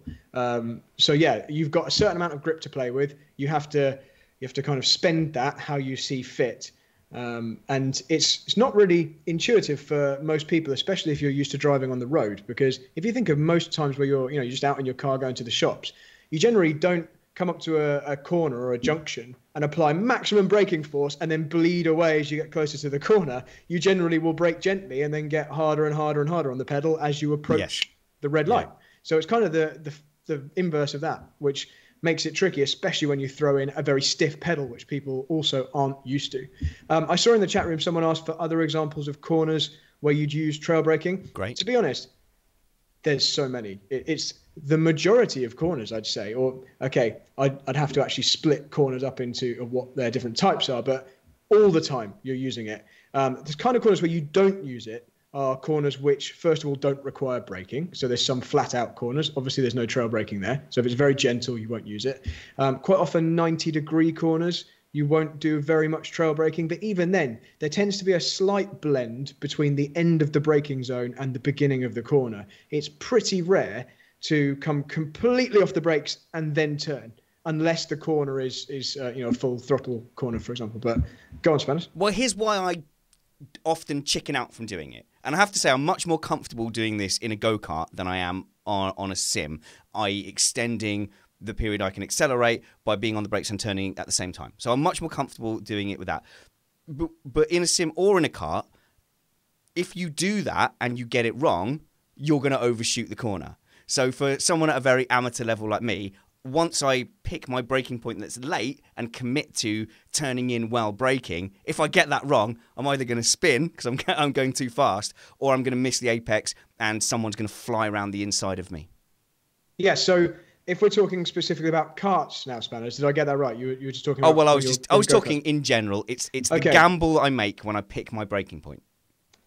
Speaker 4: So yeah, you've got a certain amount of grip to play with. You have to kind of spend that how you see fit. And it's not really intuitive for most people, especially if you're used to driving on the road, because if you think of most times where you're just out in your car going to the shops, you generally don't come up to a corner or a junction and apply maximum braking force and then bleed away as you get closer to the corner. You generally will brake gently and then get harder and harder and harder on the pedal as you approach the red light. So it's kind of the inverse of that, which makes it tricky, especially when you throw in a very stiff pedal, which people also aren't used to. I saw in the chat room someone asked for other examples of corners where you'd use trail braking.
Speaker 1: Great.
Speaker 4: To be honest, there's so many. It's the majority of corners, I'd say. Or, okay, I'd have to actually split corners up into what their different types are, but all the time you're using it. There's kind of corners where you don't use it are corners which, first of all, don't require braking. So there's some flat-out corners. Obviously, there's no trail braking there. So if it's very gentle, you won't use it. Quite often, 90-degree corners, you won't do very much trail braking. But even then, there tends to be a slight blend between the end of the braking zone and the beginning of the corner. It's pretty rare to come completely off the brakes and then turn, unless the corner is a full throttle corner, for example. But go on, Spanish.
Speaker 1: Well, here's why I often chicken out from doing it. And I have to say, I'm much more comfortable doing this in a go-kart than I am on a sim, i.e. extending the period I can accelerate by being on the brakes and turning at the same time. So I'm much more comfortable doing it with that. But in a sim or in a kart, if you do that and you get it wrong, you're going to overshoot the corner. So for someone at a very amateur level like me, once I pick my braking point that's late and commit to turning in while braking, if I get that wrong, I'm either going to spin because I'm going too fast, or I'm going to miss the apex and someone's going to fly around the inside of me.
Speaker 4: Yeah, so if we're talking specifically about karts now, Spanners, did I get that right? You were just talking about...
Speaker 1: Oh, well, I was talking in general. It's the gamble I make when I pick my braking point.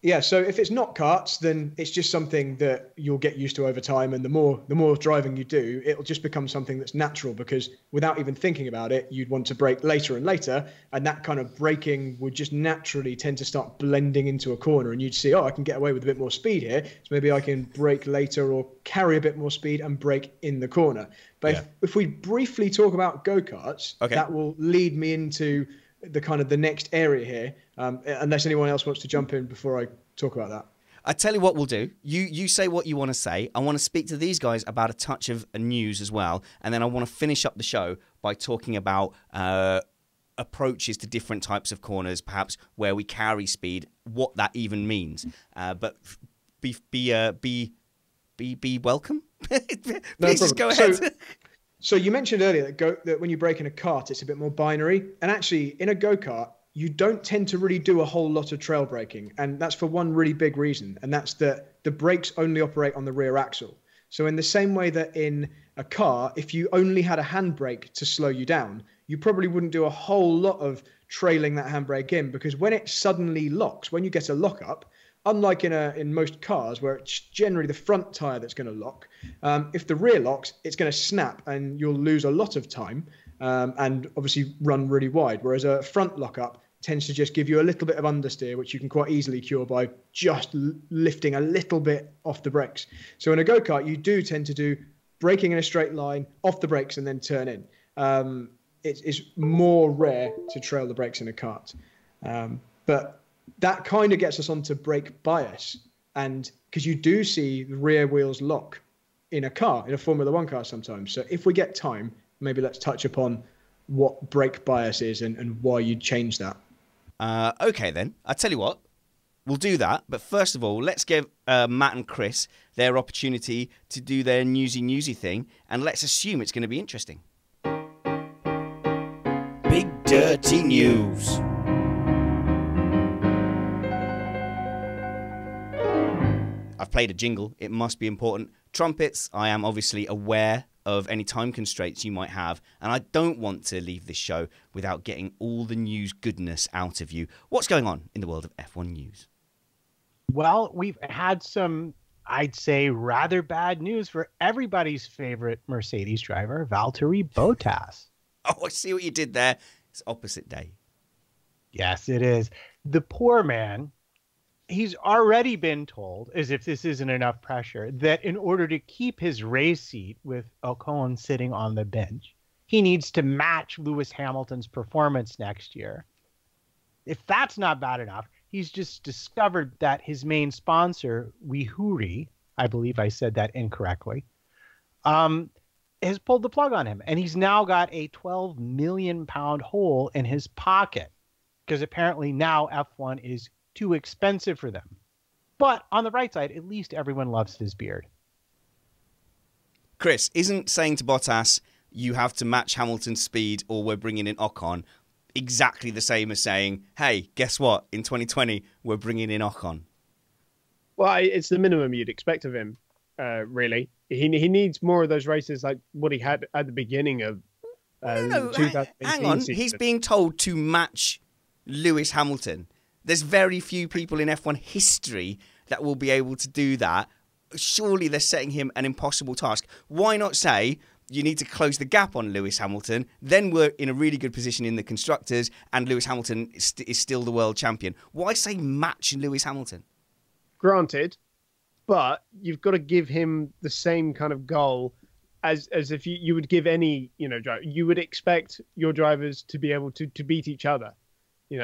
Speaker 4: Yeah, so if it's not karts, then it's just something that you'll get used to over time, and the more driving you do, it'll just become something that's natural, because without even thinking about it, you'd want to brake later and later, and that kind of braking would just naturally tend to start blending into a corner, and you'd see, oh, I can get away with a bit more speed here, so maybe I can brake later or carry a bit more speed and brake in the corner. But if we briefly talk about go-karts, that will lead me into the kind of the next area here, unless anyone else wants to jump in before I talk about that.
Speaker 1: I tell you what we'll do. You say what you want to say. I want to speak to these guys about a touch of news as well, and then I want to finish up the show by talking about approaches to different types of corners, perhaps where we carry speed, what that even means. But be welcome. Please just go ahead.
Speaker 4: So you mentioned earlier that when you brake in a kart, it's a bit more binary, and actually in a go-kart, you don't tend to really do a whole lot of trail braking. And that's for one really big reason. And that's that the brakes only operate on the rear axle. So in the same way that in a car, if you only had a handbrake to slow you down, you probably wouldn't do a whole lot of trailing that handbrake in, because when it suddenly locks, when you get a lockup, unlike in most cars where it's generally the front tire that's going to lock, if the rear locks, it's going to snap and you'll lose a lot of time and obviously run really wide. Whereas a front lockup tends to just give you a little bit of understeer, which you can quite easily cure by just lifting a little bit off the brakes. So in a go-kart, you do tend to do braking in a straight line, off the brakes, and then turn in. It's more rare to trail the brakes in a kart. But that kind of gets us onto brake bias. And because you do see the rear wheels lock in a car, in a Formula One car sometimes. So if we get time, maybe let's touch upon what brake bias is and why you'd change that.
Speaker 1: Okay, then. I tell you what, we'll do that. But first of all, let's give Matt and Chris their opportunity to do their newsy thing, and let's assume it's going to be interesting. Big Dirty News. I've played a jingle. It must be important. Trumpets, I am obviously aware of any time constraints you might have, and I don't want to leave this show without getting all the news goodness out of you. What's going on in the world of F1 news?
Speaker 3: Well, we've had some, I'd say, rather bad news for everybody's favorite Mercedes driver, Valtteri Bottas.
Speaker 1: Oh, I see what you did there. It's opposite day.
Speaker 3: Yes, it is. The poor man, he's already been told, as if this isn't enough pressure, that in order to keep his race seat with Ocon sitting on the bench, he needs to match Lewis Hamilton's performance next year. If that's not bad enough, he's just discovered that his main sponsor, Wihuri, I believe I said that incorrectly, has pulled the plug on him. And he's now got a £12 million hole in his pocket, because apparently now F1 is too expensive for them. But on the right side, at least everyone loves his beard.
Speaker 1: Chris, isn't saying to Bottas, you have to match Hamilton's speed or we're bringing in Ocon, exactly the same as saying, hey, guess what? In 2020, we're bringing in Ocon.
Speaker 2: Well, it's the minimum you'd expect of him, really. He needs more of those races like what he had at the beginning of 2018
Speaker 1: hang on.
Speaker 2: season.
Speaker 1: He's being told to match Lewis Hamilton. There's very few people in F1 history that will be able to do that. Surely they're setting him an impossible task. Why not say you need to close the gap on Lewis Hamilton? Then we're in a really good position in the constructors and Lewis Hamilton is still the world champion. Why say match Lewis Hamilton?
Speaker 2: Granted, but you've got to give him the same kind of goal as if you would give any driver. You would expect your drivers to be able to beat each other.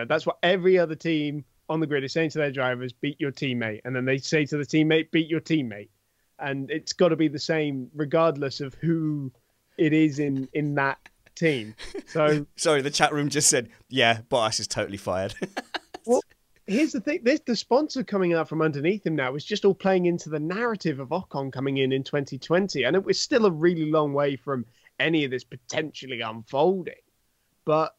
Speaker 2: That's what every other team on the grid is saying to their drivers, beat your teammate. And then they say to the teammate, beat your teammate. And it's got to be the same regardless of who it is in that team. So
Speaker 1: sorry, the chat room just said, yeah, Bottas is totally fired.
Speaker 2: Well, here's the thing. The sponsor coming out from underneath him now is just all playing into the narrative of Ocon coming in 2020. And it was still a really long way from any of this potentially unfolding. But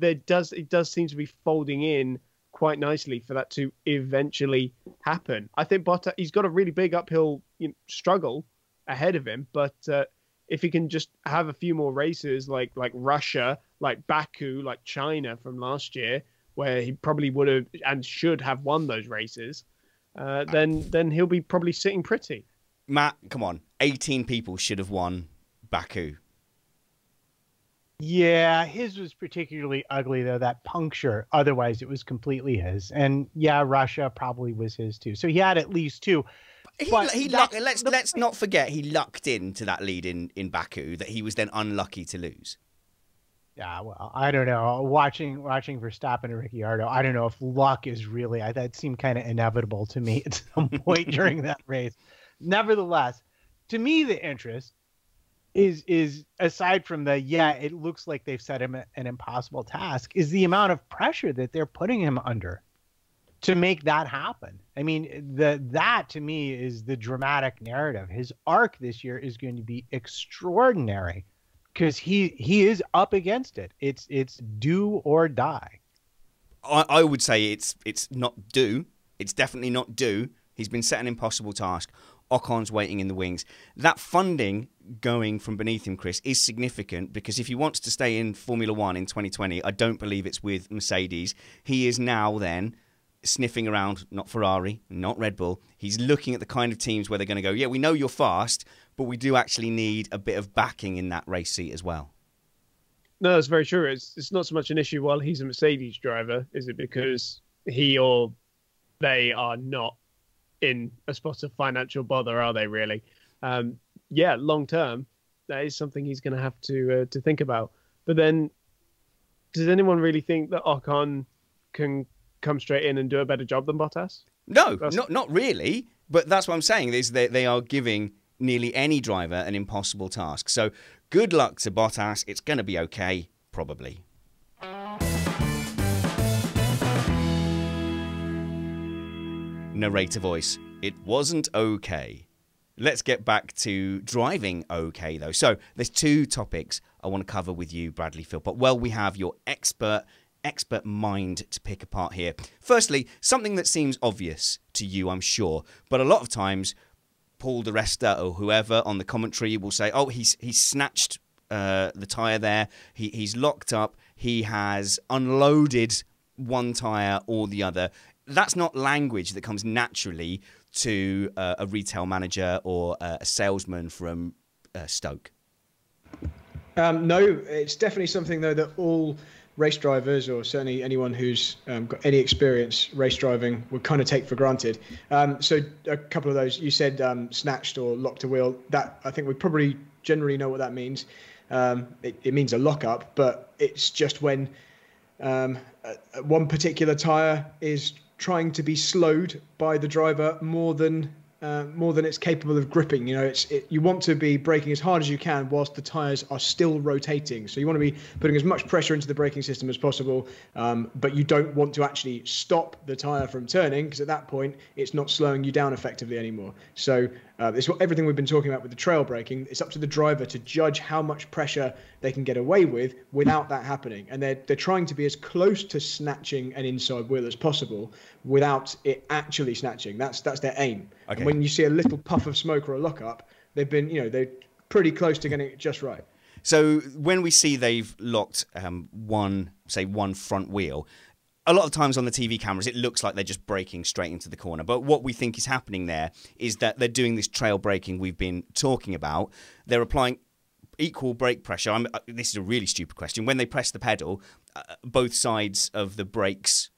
Speaker 2: it does seem to be folding in quite nicely for that to eventually happen. I think Bottas, he's got a really big uphill struggle ahead of him, but if he can just have a few more races like Russia, like Baku, like China from last year, where he probably would have and should have won those races, then he'll be probably sitting pretty.
Speaker 1: Matt, come on. 18 people should have won Baku.
Speaker 3: Yeah, his was particularly ugly, though, that puncture. Otherwise, it was completely his. And yeah, Russia probably was his, too. So he had at least two.
Speaker 1: Let's not forget he lucked into that lead in Baku that he was then unlucky to lose.
Speaker 3: Yeah, well, I don't know. Watching Verstappen and Ricciardo, I don't know if luck is really. That seemed kind of inevitable to me at some point during that race. Nevertheless, to me, the interest is aside from it looks like they've set him an impossible task, is the amount of pressure that they're putting him under to make that happen. I mean, that to me is the dramatic narrative. His arc this year is going to be extraordinary because he is up against it. It's do or die.
Speaker 1: I would say it's not do. It's definitely not do. He's been set an impossible task. Ocon's waiting in the wings. That funding going from beneath him, Chris, is significant because if he wants to stay in Formula One in 2020, I don't believe it's with Mercedes. He is now then sniffing around, not Ferrari, not Red Bull. He's looking at the kind of teams where they're going to go, yeah, we know you're fast, but we do actually need a bit of backing in that race seat as well.
Speaker 2: No, that's very true. It's not so much an issue while he's a Mercedes driver, is it? Because he or they are not in a spot of financial bother, are they really? Yeah, long term, that is something he's going to have to think about. But then, does anyone really think that Ocon can come straight in and do a better job than Bottas?
Speaker 1: No, not really. But that's what I'm saying, is that they are giving nearly any driver an impossible task. So good luck to Bottas. It's going to be okay, probably. Narrator voice. It wasn't okay. Let's get back to driving okay, though. So there's two topics I want to cover with you, Bradley Philpot. Well, we have your expert mind to pick apart here. Firstly, something that seems obvious to you, I'm sure, but a lot of times Paul di Resta or whoever on the commentary will say, oh, he's snatched the tyre there, he's locked up, he has unloaded one tyre or the other. That's not language that comes naturally to a retail manager or a salesman from Stoke.
Speaker 4: No, it's definitely something, though, that all race drivers, or certainly anyone who's got any experience race driving, would kind of take for granted. So a couple of those, you said snatched or locked a wheel. That, I think we probably generally know what that means. It means a lockup, but it's just when one particular tyre is trying to be slowed by the driver more than it's capable of gripping. You know, you want to be braking as hard as you can whilst the tyres are still rotating. So you want to be putting as much pressure into the braking system as possible, but you don't want to actually stop the tyre from turning, because at that point it's not slowing you down effectively anymore. So it's everything we've been talking about with the trail braking. It's up to the driver to judge how much pressure they can get away with without that happening. And they're trying to be as close to snatching an inside wheel as possible without it actually snatching. That's their aim. Okay. And when you see a little puff of smoke or a lockup, they're pretty close to getting it just right.
Speaker 1: So when we see they've locked one front wheel, a lot of times on the TV cameras, it looks like they're just braking straight into the corner. But what we think is happening there is that they're doing this trail braking we've been talking about. They're applying equal brake pressure. This is a really stupid question. When they press the pedal, both sides of the brakes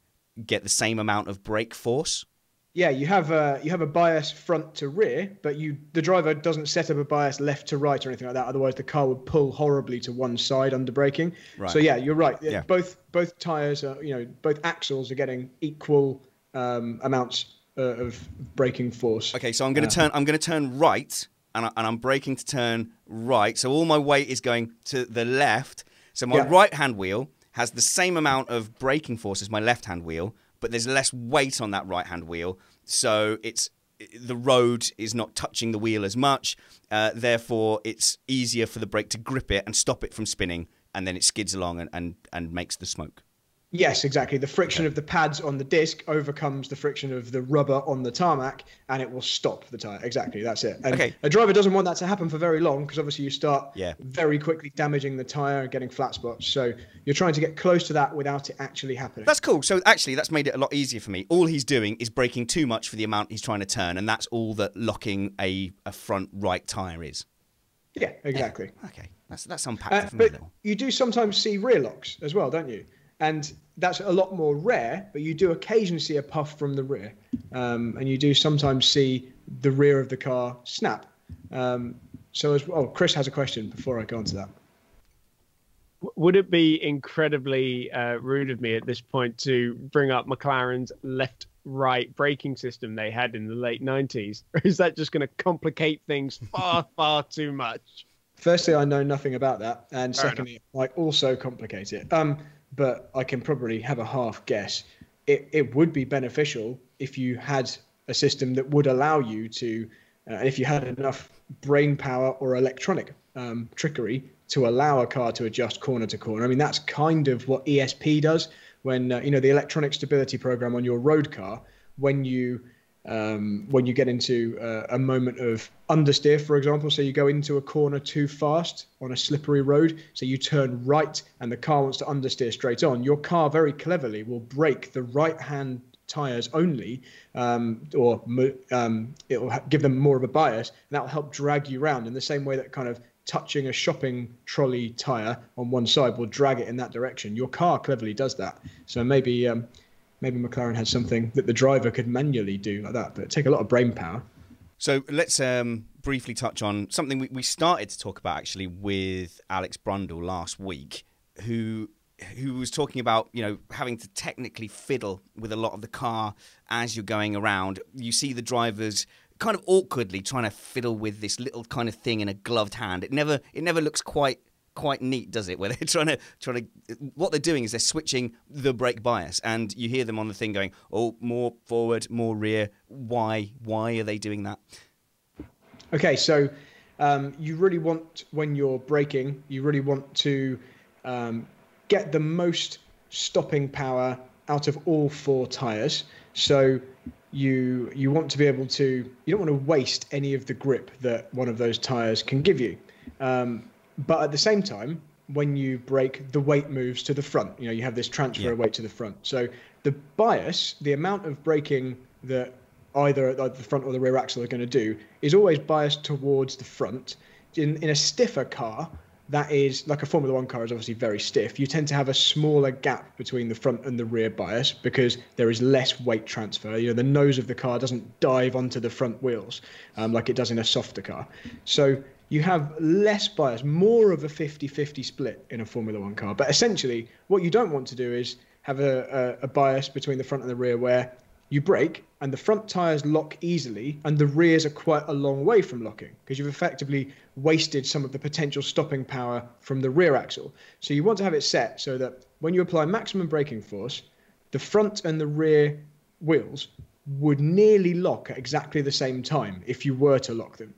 Speaker 1: get the same amount of brake force.
Speaker 4: Yeah, you have a bias front to rear, but the driver doesn't set up a bias left to right or anything like that. Otherwise, the car would pull horribly to one side under braking. Right. So yeah, you're right. Yeah. Both tires are, both axles are getting equal amounts of braking force.
Speaker 1: Okay, so I'm going to turn right, and I'm braking to turn right. So all my weight is going to the left. So my right-hand wheel has the same amount of braking force as my left-hand wheel, but there's less weight on that right-hand wheel, so the road is not touching the wheel as much. Therefore, it's easier for the brake to grip it and stop it from spinning, and then it skids along and makes the smoke.
Speaker 4: Yes, exactly. The friction of the pads on the disc overcomes the friction of the rubber on the tarmac, and it will stop the tyre. Exactly, that's it. And a driver doesn't want that to happen for very long, because obviously you start very quickly damaging the tyre and getting flat spots. So you're trying to get close to that without it actually happening.
Speaker 1: That's cool. So actually, that's made it a lot easier for me. All he's doing is braking too much for the amount he's trying to turn, and that's all that locking a front right tyre is.
Speaker 4: Yeah, exactly.
Speaker 1: Yeah. Okay, that's unpacked it for me.
Speaker 4: But you do sometimes see rear locks as well, don't you? And that's a lot more rare, but you do occasionally see a puff from the rear. And you do sometimes see the rear of the car snap. Chris has a question before I go on to that.
Speaker 2: Would it be incredibly rude of me at this point to bring up McLaren's left-right braking system they had in the late 90s? Or is that just going to complicate things far, far too much?
Speaker 4: Firstly, I know nothing about that. And
Speaker 2: Fair
Speaker 4: secondly, it might also complicate it. But I can probably have a half guess. It would be beneficial if you had a system that would allow you to, if you had enough brain power or electronic trickery to allow a car to adjust corner to corner. I mean, that's kind of what ESP does when, the electronic stability program on your road car, when you get into a moment of understeer, for example, so you go into a corner too fast on a slippery road, so you turn right and the car wants to understeer straight on, your car very cleverly will brake the right-hand tires only, or it will give them more of a bias, and that will help drag you around in the same way that kind of touching a shopping trolley tire on one side will drag it in that direction. Your car cleverly does that. So maybe McLaren had something that the driver could manually do like that, but it'd take a lot of brain power.
Speaker 1: So let's briefly touch on something we started to talk about actually with Alex Brundle last week, who was talking about, having to technically fiddle with a lot of the car as you're going around. You see the drivers kind of awkwardly trying to fiddle with this little kind of thing in a gloved hand. It never looks quite neat, does it? Where they're trying to what they're doing is they're switching the brake bias, and you hear them on the thing going, "Oh, more forward, more rear." Why are they doing that?
Speaker 4: Okay, so you really want, when you're braking, you really want to get the most stopping power out of all four tires. So you want to be able to, you don't want to waste any of the grip that one of those tires can give you. But at the same time, when you brake, the weight moves to the front. You have this transfer of weight to the front. So the bias, the amount of braking that either the front or the rear axle are going to do, is always biased towards the front. In a stiffer car, that is, like a Formula One car is obviously very stiff, you tend to have a smaller gap between the front and the rear bias because there is less weight transfer. The nose of the car doesn't dive onto the front wheels like it does in a softer car. So you have less bias, more of a 50-50 split in a Formula One car. But essentially, what you don't want to do is have a bias between the front and the rear where you brake and the front tyres lock easily and the rears are quite a long way from locking, because you've effectively wasted some of the potential stopping power from the rear axle. So you want to have it set so that when you apply maximum braking force, the front and the rear wheels would nearly lock at exactly the same time if you were to lock them,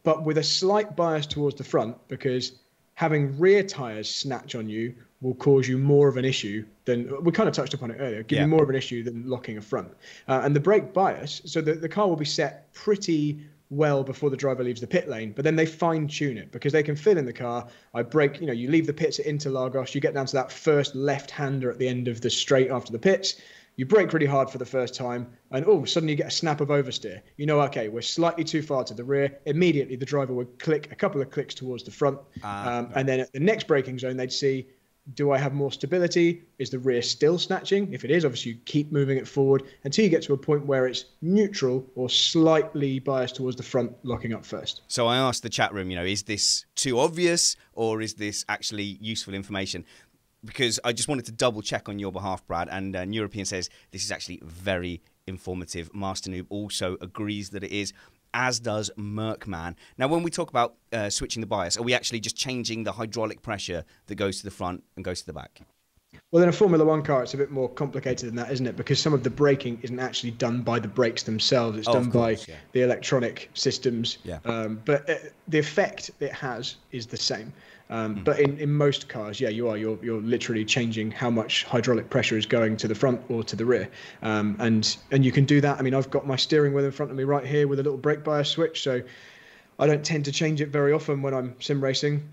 Speaker 4: but with a slight bias towards the front, because having rear tyres snatch on you will cause you more of an issue than, we kind of touched upon it earlier, give you more of an issue than locking a front. And the brake bias, so the car will be set pretty well before the driver leaves the pit lane, but then they fine tune it because they can fit in the car. I brake, you leave the pits at Interlagos, you get down to that first left-hander at the end of the straight after the pits, you brake really hard for the first time, and suddenly you get a snap of oversteer. Okay, we're slightly too far to the rear. Immediately, the driver would click a couple of clicks towards the front, and then at the next braking zone, they'd see, do I have more stability? Is the rear still snatching? If it is, obviously you keep moving it forward until you get to a point where it's neutral or slightly biased towards the front, locking up first.
Speaker 1: So I asked the chat room, is this too obvious or is this actually useful information? Because I just wanted to double check on your behalf, Brad, and European says this is actually very informative. Master Noob also agrees that it is, as does Merckman. Now, when we talk about switching the bias, are we actually just changing the hydraulic pressure that goes to the front and goes to the back?
Speaker 4: Well, in a Formula One car, it's a bit more complicated than that, isn't it? Because some of the braking isn't actually done by the brakes themselves. It's done by the electronic systems. Yeah. But the effect it has is the same. But in most cars, you're literally changing how much hydraulic pressure is going to the front or to the rear. And you can do that. I mean, I've got my steering wheel in front of me right here with a little brake bias switch. So I don't tend to change it very often when I'm sim racing.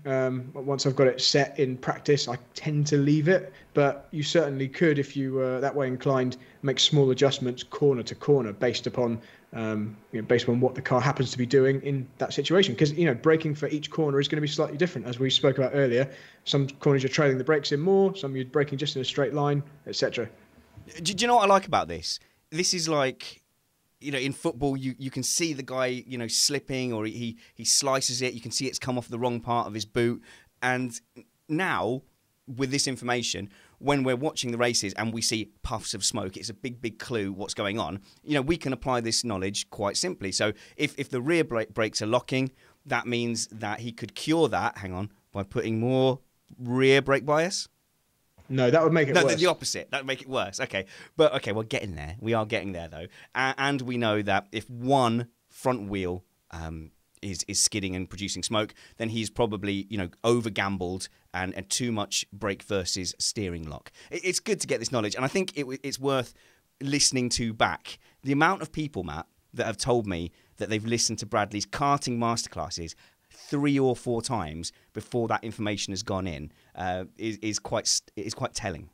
Speaker 4: Once I've got it set in practice, I tend to leave it. But you certainly could, if you were that way inclined, make small adjustments corner to corner based upon what the car happens to be doing in that situation. Because braking for each corner is going to be slightly different, as we spoke about earlier. Some corners you're trailing the brakes in more, some you're braking just in a straight line, etc.
Speaker 1: Do you know what I like about this? This is like, in football, you can see the guy, slipping, or he slices it. You can see it's come off the wrong part of his boot. And now, with this information, when we're watching the races and we see puffs of smoke, it's a big clue what's going on. We can apply this knowledge quite simply. So if the rear brakes are locking, that means that he could cure that, by putting more rear brake bias.
Speaker 4: No, that would make it worse.
Speaker 1: No, the opposite. That would make it worse. Okay. But, okay, we're getting there. We are getting there, though. And we know that if one front wheel is skidding and producing smoke, then he's probably, over-gambled and too much brake versus steering lock. It's good to get this knowledge, and I think it's worth listening to back. The amount of people, Matt, that have told me that they've listened to Bradley's karting masterclasses 3 or 4 times before that information has gone in is quite telling.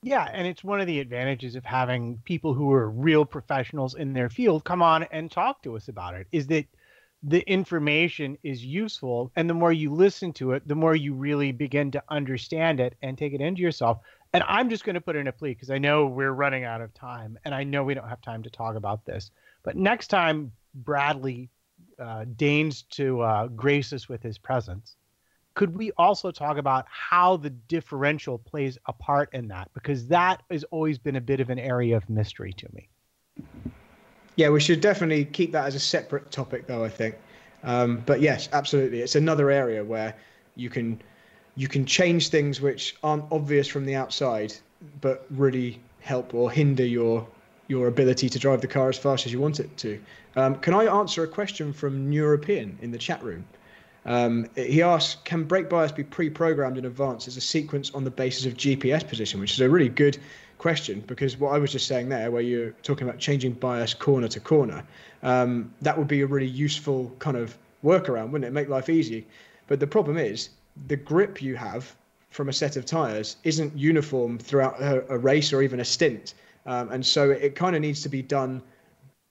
Speaker 3: Yeah, and it's one of the advantages of having people who are real professionals in their field come on and talk to us about it, is that the information is useful, and the more you listen to it, the more you really begin to understand it and take it into yourself. And I'm just going to put in a plea, because I know we're running out of time, and I know we don't have time to talk about this. But next time Bradley deigns to grace us with his presence, could we also talk about how the differential plays a part in that? Because that has always been a bit of an area of mystery to me.
Speaker 4: Yeah, we should definitely keep that as a separate topic, though, I think. But yes, absolutely. It's another area where you can change things which aren't obvious from the outside, but really help or hinder your ability to drive the car as fast as you want it to. Can I answer a question from European in the chat room? He asks, can brake bias be pre-programmed in advance as a sequence on the basis of GPS position, which is a really good question, because what I was just saying there, where you're talking about changing bias corner to corner, that would be a really useful kind of workaround, wouldn't it? Make life easy. But the problem is the grip you have from a set of tyres isn't uniform throughout a race or even a stint. And so it kind of needs to be done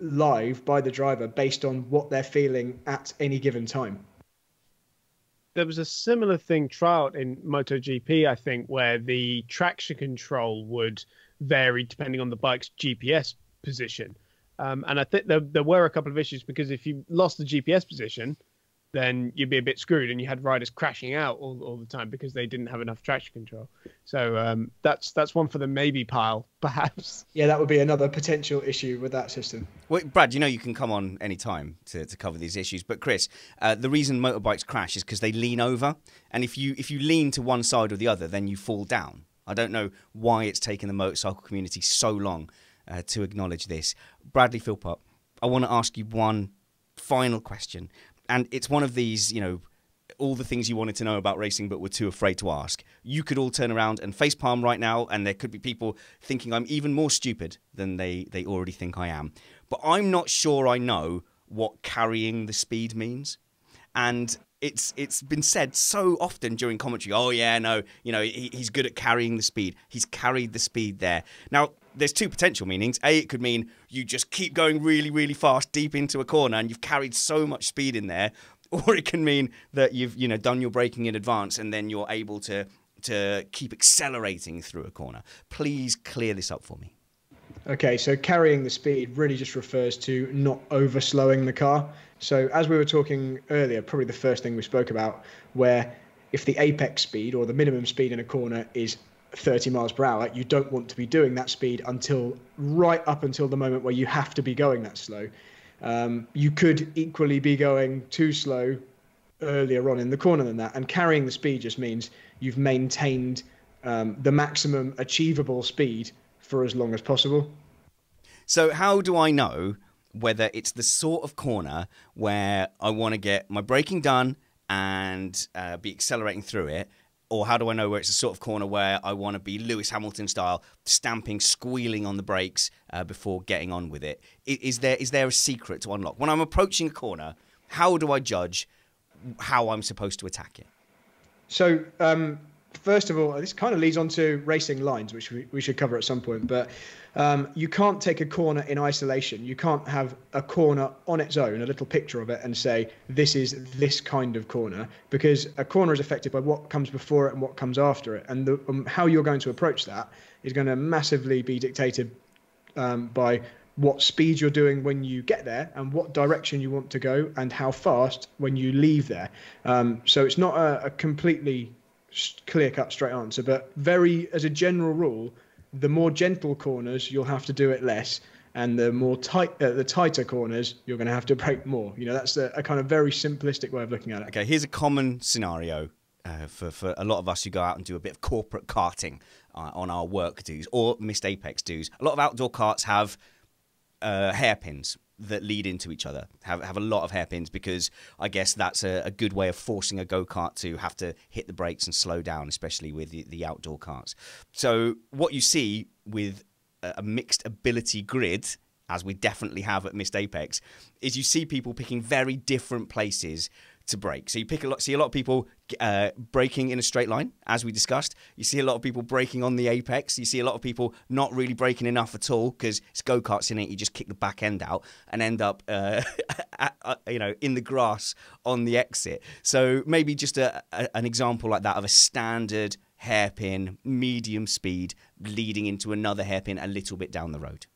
Speaker 4: live by the driver based on what they're feeling at any given time.
Speaker 2: There was a similar thing trialed in MotoGP, I think, where the traction control would vary depending on the bike's GPS position. And I think there were a couple of issues, because if you lost the GPS position, then you'd be a bit screwed, and you had riders crashing out all the time because they didn't have enough traction control. So that's one for the maybe pile, perhaps.
Speaker 4: Yeah, that would be another potential issue with that system.
Speaker 1: Well, Brad, you can come on any time to cover these issues. But Chris, the reason motorbikes crash is because they lean over, and if you lean to one side or the other, then you fall down. I don't know why it's taken the motorcycle community so long to acknowledge this. Bradley Philpot, I want to ask you one final question. And it's one of these, all the things you wanted to know about racing but were too afraid to ask. You could all turn around and facepalm right now, and there could be people thinking I'm even more stupid than they already think I am. But I'm not sure I know what carrying the speed means. And it's been said so often during commentary, oh, yeah, no, he's good at carrying the speed. He's carried the speed there. Now, there's two potential meanings. A, it could mean you just keep going really, really fast deep into a corner and you've carried so much speed in there. Or it can mean that you've done your braking in advance and then you're able to keep accelerating through a corner. Please clear this up for me.
Speaker 4: Okay, so carrying the speed really just refers to not over-slowing the car. So as we were talking earlier, probably the first thing we spoke about, where if the apex speed or the minimum speed in a corner is 30 miles per hour, you don't want to be doing that speed right up until the moment where you have to be going that slow. You could equally be going too slow earlier on in the corner than that. And carrying the speed just means you've maintained the maximum achievable speed for as long as possible.
Speaker 1: So how do I know whether it's the sort of corner where I want to get my braking done and be accelerating through it, or how do I know where it's the sort of corner where I want to be Lewis Hamilton style, stamping, squealing on the brakes before getting on with it? Is there a secret to unlock? When I'm approaching a corner, how do I judge how I'm supposed to attack it?
Speaker 4: So, first of all, this kind of leads on to racing lines, which we should cover at some point. But you can't take a corner in isolation. You can't have a corner on its own, a little picture of it, and say, this is this kind of corner, because a corner is affected by what comes before it and what comes after it. And how you're going to approach that is going to massively be dictated by what speed you're doing when you get there and what direction you want to go and how fast when you leave there. So it's not a completely clear-cut straight answer, but as a general rule, the more gentle corners, you'll have to do it less. And the more the tighter corners, you're going to have to brake more. That's a kind of very simplistic way of looking at it.
Speaker 1: Okay, here's a common scenario for a lot of us who go out and do a bit of corporate karting on our work dues or missed Apex dues. A lot of outdoor karts have hairpins that lead into each other, have a lot of hairpins, because I guess that's a good way of forcing a go-kart to have to hit the brakes and slow down, especially with the outdoor karts. So what you see with a mixed ability grid, as we definitely have at Missed Apex, is you see people picking very different places to brake. So you see a lot of people braking in a straight line, as we discussed. You see a lot of people braking on the apex. You see a lot of people not really braking enough at all, because it's go-karts in it. You just kick the back end out and end up in the grass on the exit. So maybe just an example like that of a standard hairpin, medium speed, leading into another hairpin a little bit down the road.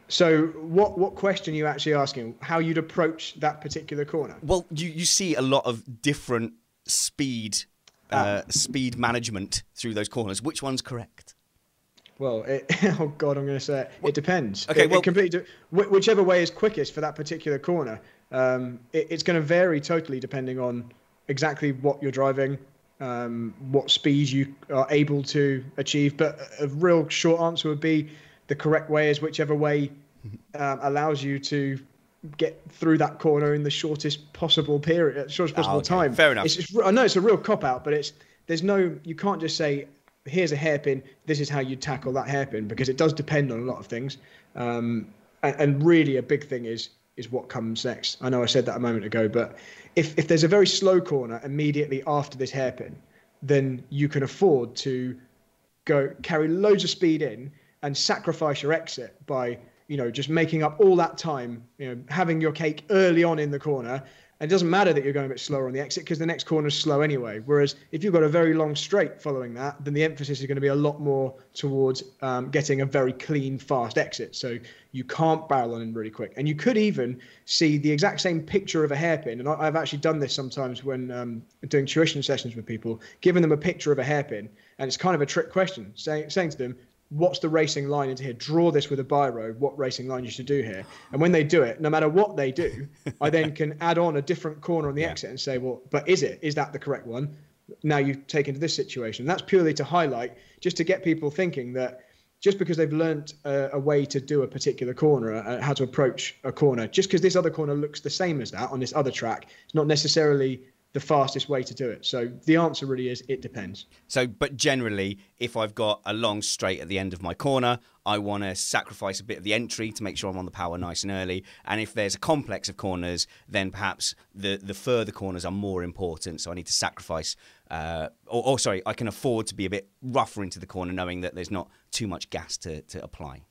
Speaker 4: So what question are you actually asking? How you'd approach that particular corner?
Speaker 1: Well, you see a lot of different speed management through those corners. Which one's correct?
Speaker 4: Well, oh God, I'm going to say it. It depends.
Speaker 1: Okay,
Speaker 4: it completely whichever way is quickest for that particular corner. It's going to vary totally depending on exactly what you're driving, what speeds you are able to achieve. But a real short answer would be the correct way is whichever way allows you to get through that corner in the shortest possible period, shortest possible time.
Speaker 1: Fair enough.
Speaker 4: I know it's a real cop out, but you can't just say, here's a hairpin, this is how you tackle that hairpin, because it does depend on a lot of things. And really a big thing is what comes next. I know I said that a moment ago, but if there's a very slow corner immediately after this hairpin, then you can afford to carry loads of speed in and sacrifice your exit by, just making up all that time, having your cake early on in the corner. And it doesn't matter that you're going a bit slower on the exit, because the next corner is slow anyway. Whereas if you've got a very long straight following that, then the emphasis is going to be a lot more towards getting a very clean, fast exit. So you can't barrel on in really quick. And you could even see the exact same picture of a hairpin. And I've actually done this sometimes when doing tuition sessions with people, giving them a picture of a hairpin. And it's kind of a trick question, saying to them, what's the racing line into here? Draw this with a biro, what racing line you should do here. And when they do it, no matter what they do, I then can add on a different corner on the exit and say, well, but is that the correct one? Now you've taken to this situation. And that's purely to highlight, just to get people thinking that just because they've learnt a way to do a particular corner, how to approach a corner, just because this other corner looks the same as that on this other track, it's not necessarily the fastest way to do it. So the answer really is it depends.
Speaker 1: So, but generally, if I've got a long straight at the end of my corner, I want to sacrifice a bit of the entry to make sure I'm on the power nice and early. And if there's a complex of corners, then perhaps the further corners are more important. So I need to sacrifice, I can afford to be a bit rougher into the corner, knowing that there's not too much gas to apply.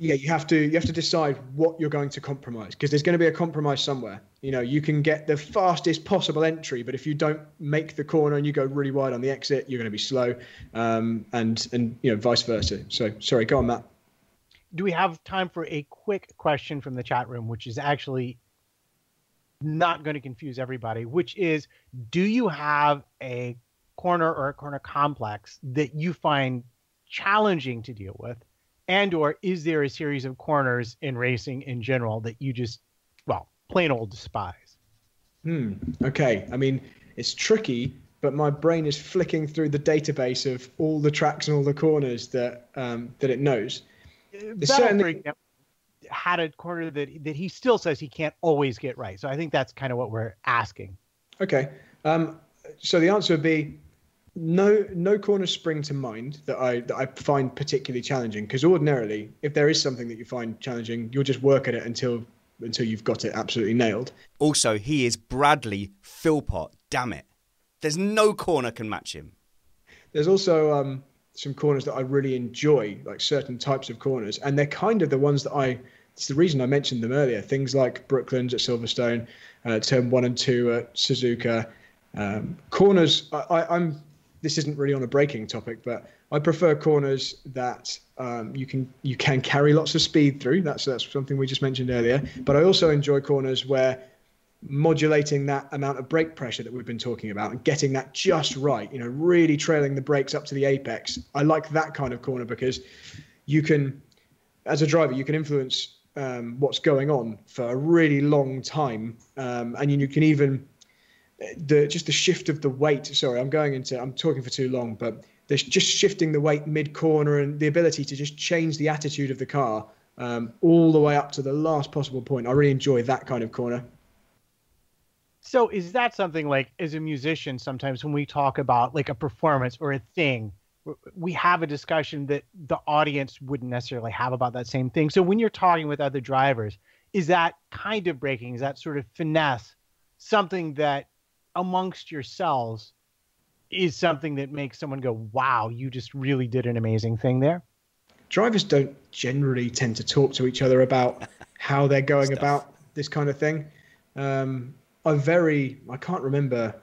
Speaker 4: Yeah, you have to decide what you're going to compromise, because there's going to be a compromise somewhere. You can get the fastest possible entry, but if you don't make the corner and you go really wide on the exit, you're going to be slow, and vice versa. So sorry, go on, Matt.
Speaker 3: Do we have time for a quick question from the chat room, which is actually not going to confuse everybody, which is, do you have a corner or a corner complex that you find challenging to deal with? And or is there a series of corners in racing in general that you just, plain old despise?
Speaker 4: Okay. I mean, it's tricky, but my brain is flicking through the database of all the tracks and all the corners that it knows.
Speaker 3: Certainly had a corner that he still says he can't always get right. So I think that's kind of what we're asking.
Speaker 4: Okay. So the answer would be, no corners spring to mind that I find particularly challenging, because ordinarily, if there is something that you find challenging, you'll just work at it until you've got it absolutely nailed.
Speaker 1: Also, he is Bradley Philpot. Damn it. There's no corner can match him.
Speaker 4: There's also some corners that I really enjoy, like certain types of corners, and they're kind of the ones that it's the reason I mentioned them earlier. Things like Brooklands at Silverstone, turn 1 and 2 at Suzuka. Corners, this isn't really on a braking topic, but I prefer corners that you can carry lots of speed through. That's something we just mentioned earlier. But I also enjoy corners where modulating that amount of brake pressure that we've been talking about and getting that just right, really trailing the brakes up to the apex. I like that kind of corner because you can, as a driver, you can influence what's going on for a really long time. And you can even, just the shift of the weight. Sorry, I'm talking for too long, but there's just shifting the weight mid-corner and the ability to just change the attitude of the car all the way up to the last possible point. I really enjoy that kind of corner.
Speaker 3: So is that something like, as a musician, sometimes when we talk about like a performance or a thing, we have a discussion that the audience wouldn't necessarily have about that same thing. So when you're talking with other drivers, is that kind of breaking, is that sort of finesse something that amongst yourselves is something that makes someone go, wow, you just really did an amazing thing there?
Speaker 4: Drivers don't generally tend to talk to each other about how they're going about this kind of thing. I can't remember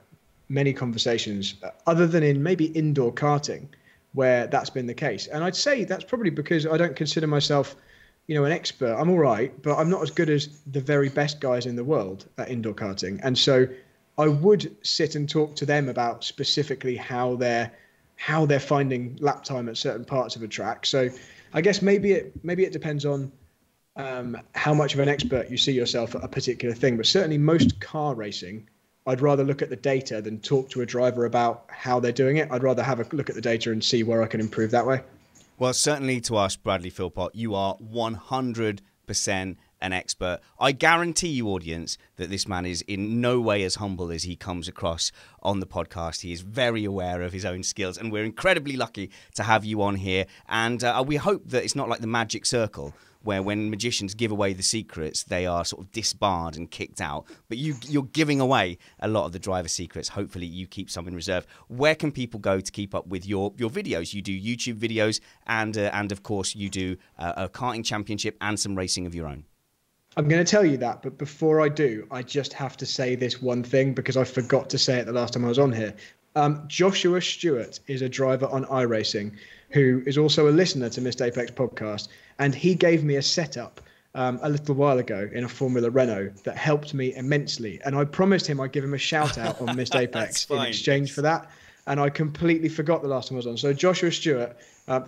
Speaker 4: many conversations other than in maybe indoor karting where that's been the case. And I'd say that's probably because I don't consider myself, an expert. I'm all right, but I'm not as good as the very best guys in the world at indoor karting. And so I would sit and talk to them about specifically how they're finding lap time at certain parts of a track. So I guess maybe it depends on how much of an expert you see yourself at a particular thing. But certainly most car racing, I'd rather look at the data than talk to a driver about how they're doing it. I'd rather have a look at the data and see where I can improve that way.
Speaker 1: Well, certainly to us, Bradley Philpot, you are 100% an expert. I guarantee you, audience, that this man is in no way as humble as he comes across on the podcast. He is very aware of his own skills, and we're incredibly lucky to have you on here. And we hope that it's not like the magic circle, where when magicians give away the secrets, they are sort of disbarred and kicked out. But you're giving away a lot of the driver secrets. Hopefully you keep some in reserve. Where can people go to keep up with your videos? You do YouTube videos, and of course you do a karting championship and some racing of your own.
Speaker 4: I'm going to tell you that, but before I do, I just have to say this one thing because I forgot to say it the last time I was on here. Joshua Stewart is a driver on iRacing who is also a listener to Missed Apex podcast, and he gave me a setup a little while ago in a Formula Renault that helped me immensely, and I promised him I'd give him a shout out on Missed Apex in exchange for that, and I completely forgot the last time I was on. So Joshua Stewart,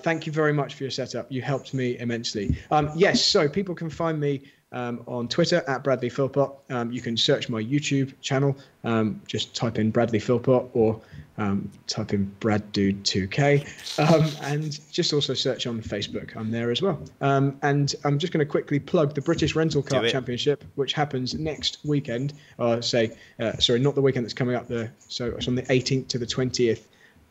Speaker 4: thank you very much for your setup. You helped me immensely. Yes, so people can find me on Twitter at Bradley Philpot. You can search my YouTube channel. Just type in Bradley Philpot or type in BradDude2K. And just also search on Facebook. I'm there as well. And I'm just going to quickly plug the British Rental Car Championship, which happens next weekend. Sorry, not the weekend that's coming up. So it's on the 18th to the 20th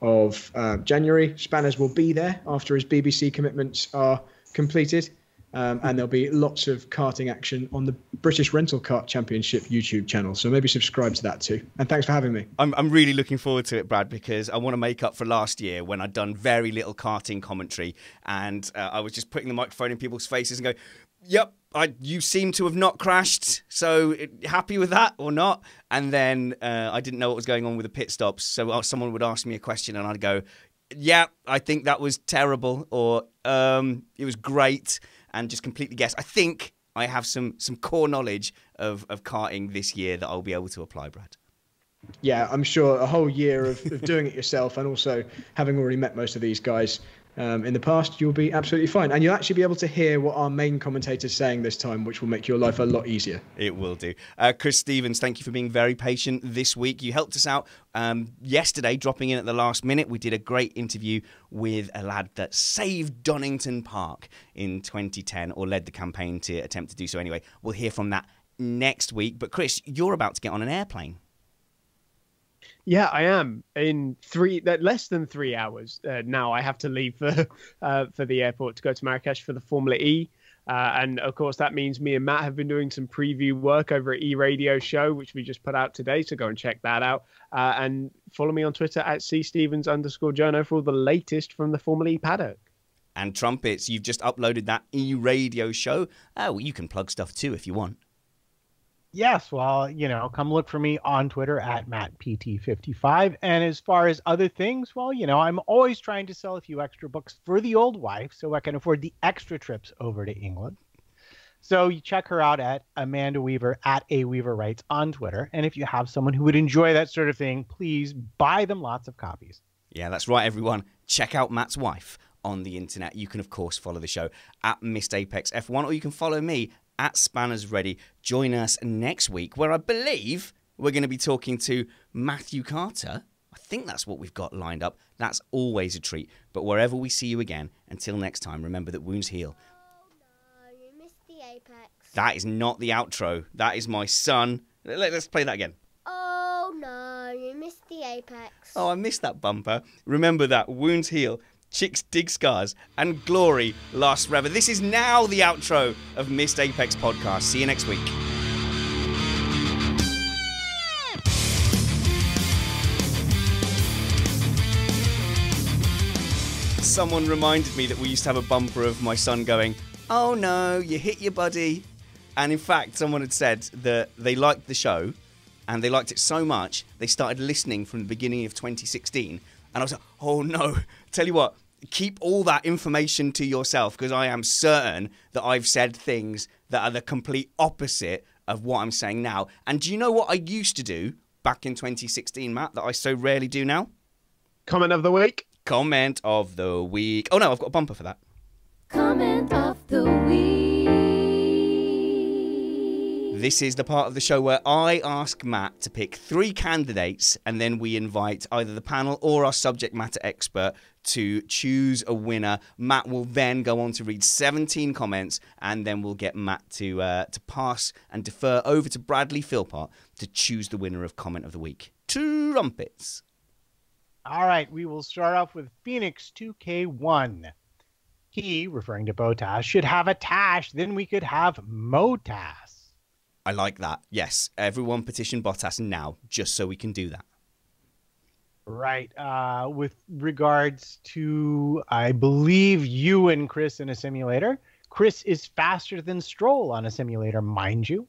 Speaker 4: of January. Spanners will be there after his BBC commitments are completed. And there'll be lots of karting action on the British Rental Kart Championship YouTube channel. So maybe subscribe to that too. And thanks for having me.
Speaker 1: I'm really looking forward to it, Brad, because I want to make up for last year when I'd done very little karting commentary. And I was just putting the microphone in people's faces and go, yep, you seem to have not crashed. So happy with that or not? And then I didn't know what was going on with the pit stops. So someone would ask me a question and I'd go, yeah, I think that was terrible, or it was great. And just completely guess. I think I have some core knowledge of karting this year that I'll be able to apply, Brad.
Speaker 4: Yeah, I'm sure a whole year of doing it yourself and also having already met most of these guys in the past, you'll be absolutely fine. And you'll actually be able to hear what our main commentator's saying this time, which will make your life a lot easier.
Speaker 1: It will do. Chris Stevens, thank you for being very patient this week. You helped us out yesterday, dropping in at the last minute. We did a great interview with a lad that saved Donington Park in 2010, or led the campaign to attempt to do so anyway. We'll hear from that next week. But Chris, you're about to get on an airplane.
Speaker 2: Yeah, I am. In less than 3 hours now, I have to leave for the airport to go to Marrakesh for the Formula E. And of course, that means me and Matt have been doing some preview work over at E-Radio Show, which we just put out today. So go and check that out. And follow me on Twitter at @cstevens_journo for all the latest from the Formula E paddock.
Speaker 1: And trumpets, you've just uploaded that E-Radio Show. Well, you can plug stuff too if you want.
Speaker 3: Yes, well, come look for me on Twitter at MattPT55. And as far as other things, well, I'm always trying to sell a few extra books for the old wife so I can afford the extra trips over to England. So you check her out at Amanda Weaver at A Weaver Writes on Twitter. And if you have someone who would enjoy that sort of thing, please buy them lots of copies.
Speaker 1: Yeah, that's right, everyone. Check out Matt's wife on the internet. You can, of course, follow the show at Missed Apex F1, or you can follow me at Spanners Ready. Join us next week, where I believe we're going to be talking to Matthew Carter. I think that's what we've got lined up. That's always a treat. But wherever we see you again, until next time, remember that wounds heal.
Speaker 5: Oh no, you missed the apex.
Speaker 1: That is not the outro. That is my son. Let's play that again.
Speaker 5: Oh no, you missed the apex.
Speaker 1: Oh, I missed that bumper. Remember that wounds heal, chicks dig scars, and glory lasts forever. This is now the outro of Missed Apex Podcast. See you next week. Someone reminded me that we used to have a bumper of my son going, "Oh no, you hit your buddy." And in fact, someone had said that they liked the show and they liked it so much, they started listening from the beginning of 2016. And I was like, oh no, tell you what, keep all that information to yourself, because I am certain that I've said things that are the complete opposite of what I'm saying now. And do you know what I used to do back in 2016, Matt, that I so rarely do now?
Speaker 2: Comment of the week.
Speaker 1: Comment of the week. Oh no, I've got a bumper for that.
Speaker 6: Comment of the week.
Speaker 1: This is the part of the show where I ask Matt to pick 3 candidates, and then we invite either the panel or our subject matter expert to choose a winner. Matt will then go on to read 17 comments, and then we'll get Matt to pass and defer over to Bradley Philpot to choose the winner of Comment of the Week. Trumpets.
Speaker 3: All right, we will start off with Phoenix 2K1. He, referring to Botas, should have a Tash, then we could have Motas.
Speaker 1: I like that. Yes, everyone petition Bottas now, just so we can do that.
Speaker 3: Right. With regards to, I believe, you and Chris in a simulator, Chris is faster than Stroll on a simulator, mind you.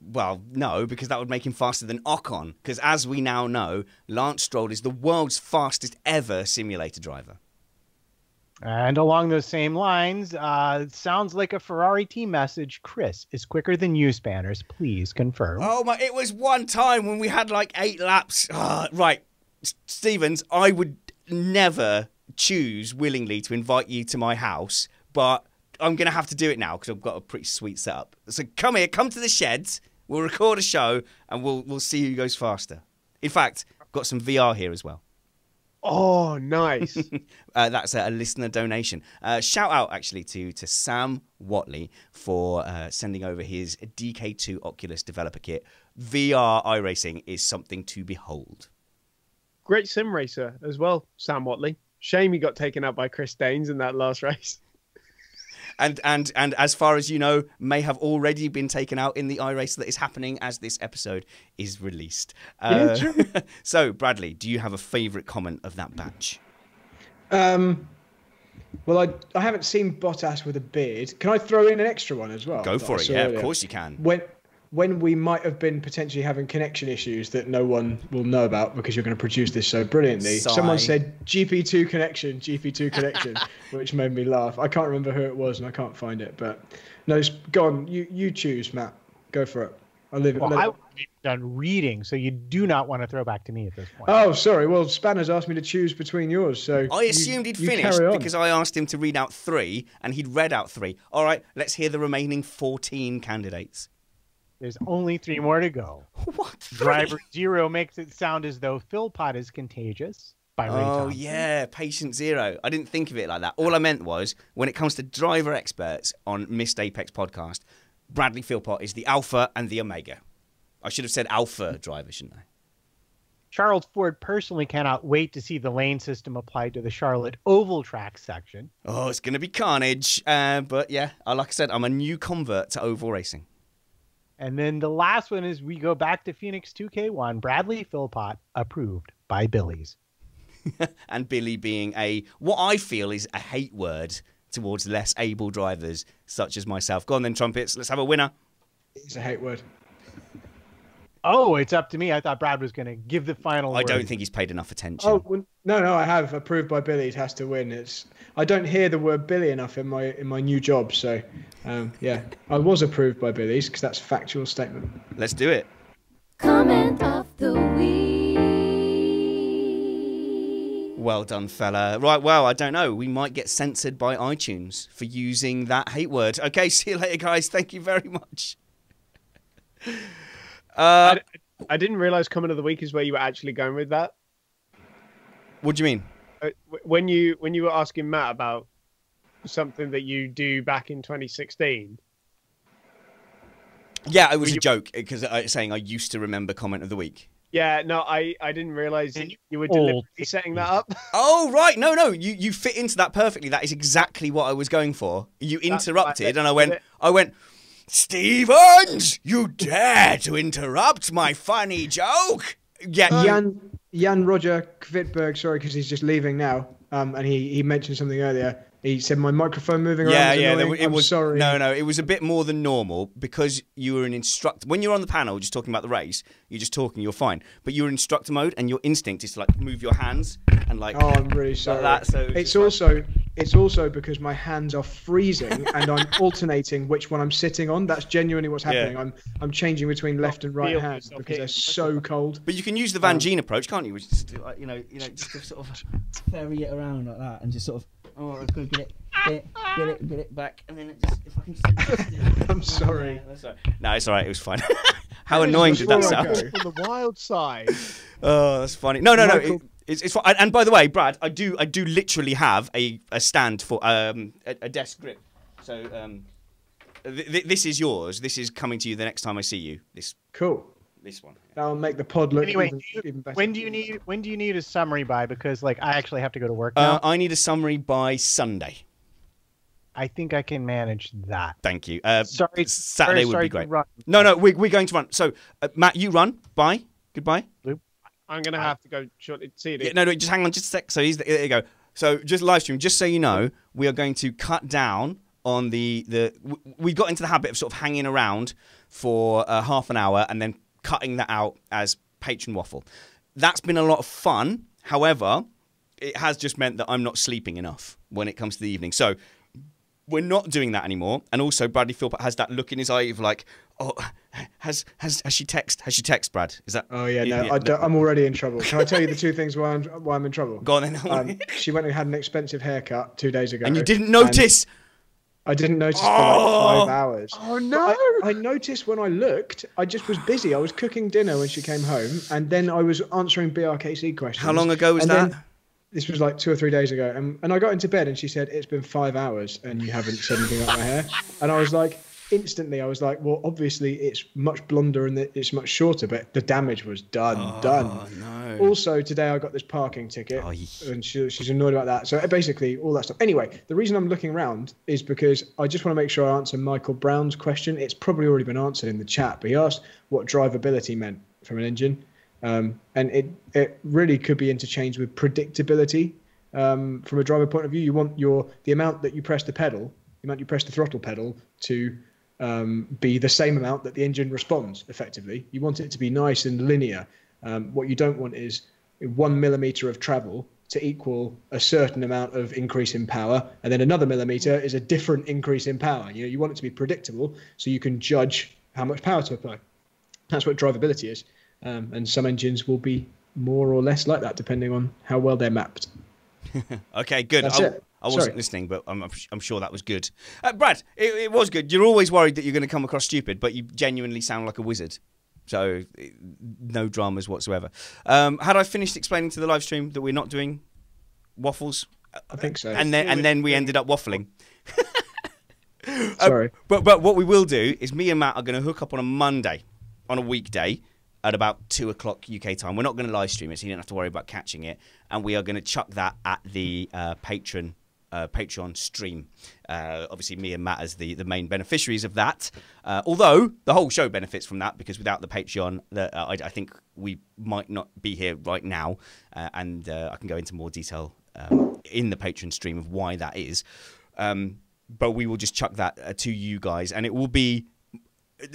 Speaker 1: Well, no, because that would make him faster than Ocon. Because as we now know, Lance Stroll is the world's fastest ever simulator driver.
Speaker 3: And along those same lines, sounds like a Ferrari team message. Chris is quicker than you, Spanners. Please confirm.
Speaker 1: Oh my! It was one time when we had like 8 laps. Right, Stevens, I would never choose willingly to invite you to my house, but I'm going to have to do it now because I've got a pretty sweet setup. So come here, come to the sheds. We'll record a show and we'll see who goes faster. In fact, I've got some VR here as well.
Speaker 2: Oh, nice.
Speaker 1: That's a listener donation. Shout out actually to Sam Watley for sending over his DK2 Oculus developer kit. VR iRacing is something to behold.
Speaker 2: Great sim racer as well, Sam Watley. Shame he got taken out by Chris Daines in that last race.
Speaker 1: And as far as you know, may have already been taken out in the iRace that is happening as this episode is released. So, Bradley, do you have a favourite comment of that batch?
Speaker 4: Well, I haven't seen Bottas with a beard. Can I throw in an extra one as well?
Speaker 1: Go for it, yeah, of course you can.
Speaker 4: When we might have been potentially having connection issues that no one will know about because you're going to produce this so brilliantly.
Speaker 1: Sigh.
Speaker 4: Someone said GP2 connection, which made me laugh. I can't remember who it was and I can't find it. But no, go on. You choose, Matt. Go for it. I'll leave it.
Speaker 3: Well, I've done reading, so you do not want to throw back to me at this point.
Speaker 4: Oh, sorry. Well, Spanner's asked me to choose between yours. So
Speaker 1: I assumed he'd finished because I asked him to read out 3 and he'd read out 3. All right, let's hear the remaining 14 candidates.
Speaker 3: There's only 3 more to go.
Speaker 1: What? 3?
Speaker 3: Driver 0 makes it sound as though Philpot is contagious. By Ray Thompson.
Speaker 1: Yeah, Patient 0. I didn't think of it like that. All I meant was, when it comes to driver experts on Missed Apex Podcast, Bradley Philpot is the alpha and the omega. I should have said alpha driver, shouldn't I?
Speaker 3: Charles Ford personally cannot wait to see the lane system applied to the Charlotte Oval Track section.
Speaker 1: Oh, it's going to be carnage. But yeah, like I said, I'm a new convert to oval racing.
Speaker 3: And then the last one is we go back to Phoenix 2K1. Bradley Philpot, approved by Billy's.
Speaker 1: And Billy being what I feel is a hate word towards less able drivers such as myself. Go on then, Trumpets. Let's have a winner.
Speaker 4: It's a hate word.
Speaker 3: Oh, it's up to me. I thought Brad was going to give the final
Speaker 1: I
Speaker 3: word.
Speaker 1: don't think he's paid enough attention.
Speaker 4: Oh well, no, I have approved by Billy. It has to win. I don't hear the word Billy enough in my new job, so yeah, I was approved by Billy's because that's a factual statement.
Speaker 1: Let's do it.
Speaker 6: Comment of the week.
Speaker 1: Well done, fella. Right, well, I don't know. We might get censored by iTunes for using that hate word. Okay, see you later, guys. Thank you very much.
Speaker 2: I didn't realize comment of the week is where you were actually going with that.
Speaker 1: What do you mean?
Speaker 2: When you were asking Matt about something that you do back in 2016.
Speaker 1: Yeah, it was a joke because I was saying I used to remember comment of the week.
Speaker 2: Yeah, no, I didn't realize you were deliberately setting that up.
Speaker 1: Oh, right. No, you fit into that perfectly. That is exactly what I was going for. You interrupted and I went, Stevens, you dare to interrupt my funny joke? Yeah.
Speaker 4: Jan Roger Kvitberg, sorry, because he's just leaving now. And he mentioned something earlier. He said my microphone moving around.
Speaker 1: It was
Speaker 4: sorry.
Speaker 1: No, it was a bit more than normal because you were an instructor. When you're on the panel, just talking about the race, you're just talking, you're fine. But you're in instructor mode, and your instinct is to like move your hands and like.
Speaker 4: Oh, I'm really sorry.
Speaker 1: Like that, so
Speaker 4: it's also because my hands are freezing and I'm alternating which one I'm sitting on. That's genuinely what's happening.
Speaker 1: Yeah.
Speaker 4: I'm changing between left and right hands because they're so cold.
Speaker 1: But you can use the Van Gene approach, can't you? Which is to, like, just to sort of ferry it around like that and just sort of. Oh, I've got to get it back, and then if I can just...
Speaker 4: I'm sorry.
Speaker 1: That's all right. No, it's all right. It was fine. How annoying did that sound?
Speaker 2: On the wild side.
Speaker 1: Oh, that's funny. No. It's fine. And by the way, Brad, I do literally have a stand for a desk grip. So this is yours. This is coming to you the next time I see you.
Speaker 4: Cool.
Speaker 1: This one.
Speaker 4: That'll make the pod look
Speaker 3: Anyway,
Speaker 4: even better.
Speaker 3: when do you need a summary by? Because like I actually have to go to work now.
Speaker 1: I need a summary by Sunday.
Speaker 3: I think I can manage that.
Speaker 1: Thank you.
Speaker 3: Saturday
Speaker 1: would be great. No, we're going to run. So Matt, you run. Bye. Goodbye.
Speaker 2: I'm gonna have to go shortly. See you.
Speaker 1: Yeah, no, just hang on just a sec. So there you go. So just live stream. Just so you know, we are going to cut down on we got into the habit of sort of hanging around for half an hour and then cutting that out as patron waffle. That's been a lot of fun. However, it has just meant that I'm not sleeping enough when it comes to the evening. So we're not doing that anymore. And also, Bradley Philpot has that look in his eye of like, oh, has she text? Has she text, Brad? Is that?
Speaker 4: Oh yeah, no, I'm already in trouble. Can I tell you the two things why I'm in trouble?
Speaker 1: Go on then.
Speaker 4: She went and had an expensive haircut 2 days ago,
Speaker 1: and you didn't notice.
Speaker 4: I didn't notice for like 5 hours.
Speaker 2: Oh no!
Speaker 4: I noticed when I looked. I just was busy. I was cooking dinner when she came home, and then I was answering BRKC questions.
Speaker 1: How long ago was that?
Speaker 4: This was like 2 or 3 days ago, and I got into bed, and she said, "It's been 5 hours, and you haven't said anything about my hair." And I was like, instantly, I was like, "Well, obviously, it's much blonder and it's much shorter, but the damage was done."
Speaker 1: No.
Speaker 4: Also, today I got this parking ticket, and she's annoyed about that. So basically, all that stuff. Anyway, the reason I'm looking around is because I just want to make sure I answer Michael Brown's question. It's probably already been answered in the chat, but he asked what drivability meant from an engine. And it really could be interchanged with predictability. From a driver point of view, you want the amount that you press the pedal, the amount you press the throttle pedal to be the same amount that the engine responds effectively. You want it to be nice and linear. What you don't want is 1 millimeter of travel to equal a certain amount of increase in power, and then another millimeter is a different increase in power. You want it to be predictable so you can judge how much power to apply. That's what drivability is. And some engines will be more or less like that depending on how well they're mapped.
Speaker 1: Okay, good.
Speaker 4: That's it.
Speaker 1: I wasn't listening, but I'm sure that was good. Brad, it was good. You're always worried that you're going to come across stupid, but you genuinely sound like a wizard. So no dramas whatsoever. Had I finished explaining to the live stream that we're not doing waffles?
Speaker 4: I think so.
Speaker 1: And then we ended up waffling.
Speaker 4: Sorry.
Speaker 1: But what we will do is me and Matt are going to hook up on a Monday, on a weekday, at about 2 o'clock UK time. We're not going to live stream it, so you don't have to worry about catching it. And we are going to chuck that at the Patreon stream. Obviously, me and Matt as the main beneficiaries of that. Although the whole show benefits from that, because without the Patreon, I think we might not be here right now. And I can go into more detail in the Patreon stream of why that is. But we will just chuck that to you guys, and it will be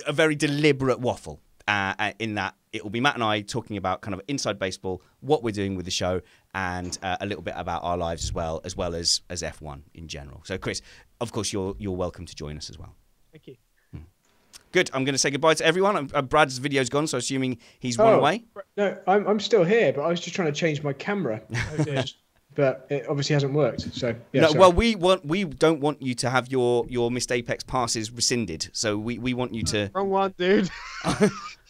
Speaker 1: a very deliberate waffle. in that it will be Matt and I talking about kind of inside baseball, what we're doing with the show, and a little bit about our lives as well as F1 in general. So, Chris, of course, you're welcome to join us as well.
Speaker 2: Thank you.
Speaker 1: Good. I'm going to say goodbye to everyone. Brad's video's gone, so assuming he's run away.
Speaker 4: No, I'm still here, but I was just trying to change my camera. But it obviously hasn't worked. So yeah.
Speaker 1: No, well, we don't want you to have your missed Apex passes rescinded. So we want you to.
Speaker 2: Wrong one, dude.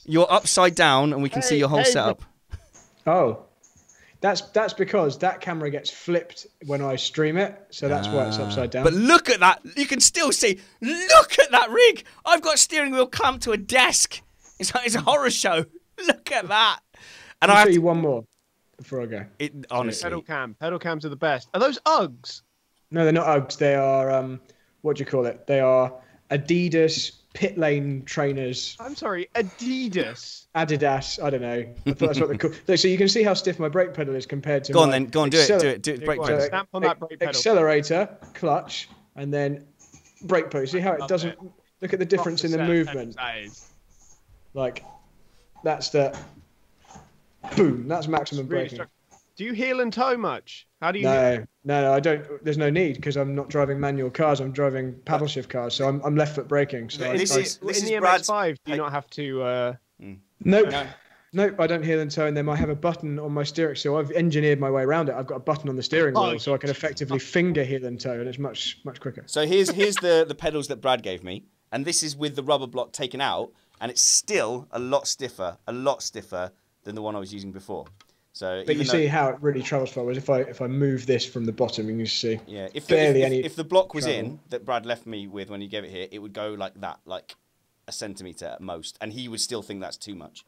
Speaker 1: You're upside down, and we can see your whole setup.
Speaker 4: Oh, that's because that camera gets flipped when I stream it, so that's why it's upside down.
Speaker 1: But look at that! You can still see. Look at that rig! I've got a steering wheel clamped to a desk. It's a horror show. Look at that! And
Speaker 4: I'll show you one more before I go.
Speaker 1: Honestly,
Speaker 2: pedal cams are the best. Are those Uggs?
Speaker 4: No, they're not Uggs. They are what do you call it? They are Adidas pit lane trainers.
Speaker 2: I'm sorry, Adidas.
Speaker 4: I don't know. I thought that's what they're called. So you can see how stiff my brake pedal is compared to.
Speaker 1: Go on, do it. Brake pedal.
Speaker 2: Snap on that brake pedal.
Speaker 4: Accelerator, clutch, and then brake pedal. See how it doesn't. Look at the difference in the movement. Like, that's the. Boom! That's maximum braking.
Speaker 2: Do you heel and toe much? How do you?
Speaker 4: No, I don't. There's no need because I'm not driving manual cars. I'm driving paddle shift cars, so I'm left foot braking. So
Speaker 2: in the MX-5, do you not have to?
Speaker 4: Nope. Nope, I don't heel and toe in them. I have a button on my steering, so I've engineered my way around it. I've got a button on the steering wheel, so I can effectively finger heel and toe, and it's much quicker.
Speaker 1: So here's the pedals that Brad gave me, and this is with the rubber block taken out, and it's still a lot stiffer than the one I was using before. So,
Speaker 4: but you see how it really travels forward. If I move this from the bottom, you can see.
Speaker 1: Yeah, if the block was in that Brad left me with when he gave it here, it would go like that, like a centimetre at most, and he would still think that's too much.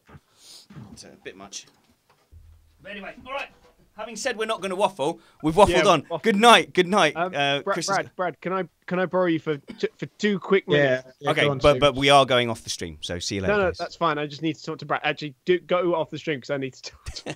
Speaker 1: It's a bit much. But anyway, all right. Having said we're not going to waffle, we've waffled on. Good night.
Speaker 2: Brad, can I borrow you for 2 quick minutes?
Speaker 4: Yeah,
Speaker 1: okay, but we are going off the stream, so see you later.
Speaker 2: No, that's fine. I just need to talk to Brad. Actually, go off the stream because I need to talk to